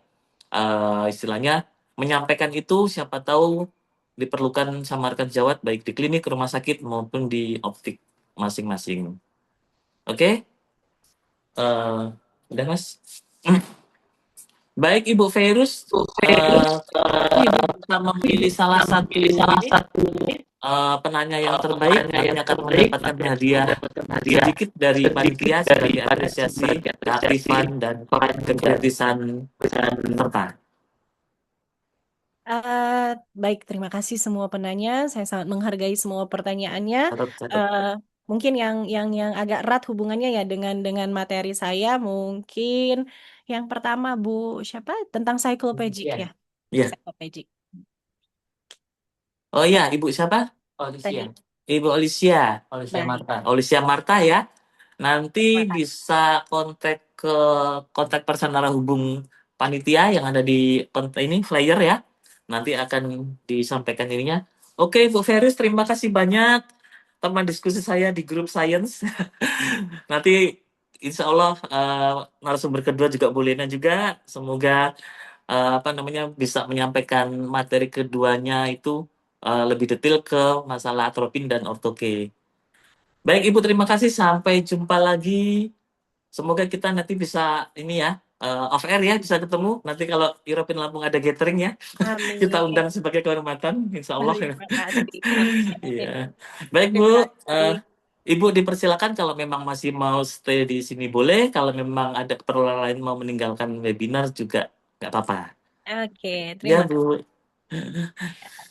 istilahnya menyampaikan itu, siapa tahu diperlukan sama rekan sejawat baik di klinik, rumah sakit maupun di optik masing-masing. Oke? Udah Mas? Baik Ibu Verus, Ibu bisa memilih salah satu penanya yang terbaik, nanti akan mendapatkan hadiah sedikit dari panitia sebagai apresiasi keaktifan dan kegratisan peserta. Baik, terima kasih semua penanya. Saya sangat menghargai semua pertanyaannya. Mungkin yang agak erat hubungannya ya dengan materi saya. Mungkin yang pertama Bu siapa tentang cycloplegic ya? Iya. Cycloplegic. Oh iya, Ibu siapa? Tadi. Ibu Alicia Baik. Marta ya. Nanti bisa kontak person narahubung panitia yang ada di ini flyer ya. Nanti akan disampaikan ininya. Oke, Bu Feris, terima kasih banyak teman diskusi saya di grup Science. Nanti insya Allah narasumber kedua juga Bu Lena juga. Semoga bisa menyampaikan materi keduanya itu lebih detail ke masalah atropin dan ortoke. Baik Ibu, terima kasih. Sampai jumpa lagi. Semoga kita nanti bisa ini ya, off air ya, bisa ketemu. Nanti kalau European Lampung ada gathering ya, kita Amin. undang sebagai kehormatan, insya Allah. Terima kasih. Amin. Iya. Baik Terima Bu, kasih. Ibu dipersilakan kalau memang masih mau stay di sini boleh. Kalau memang ada keperluan lain mau meninggalkan webinar juga nggak apa-apa. Oke, Ya terima Bu. kasih.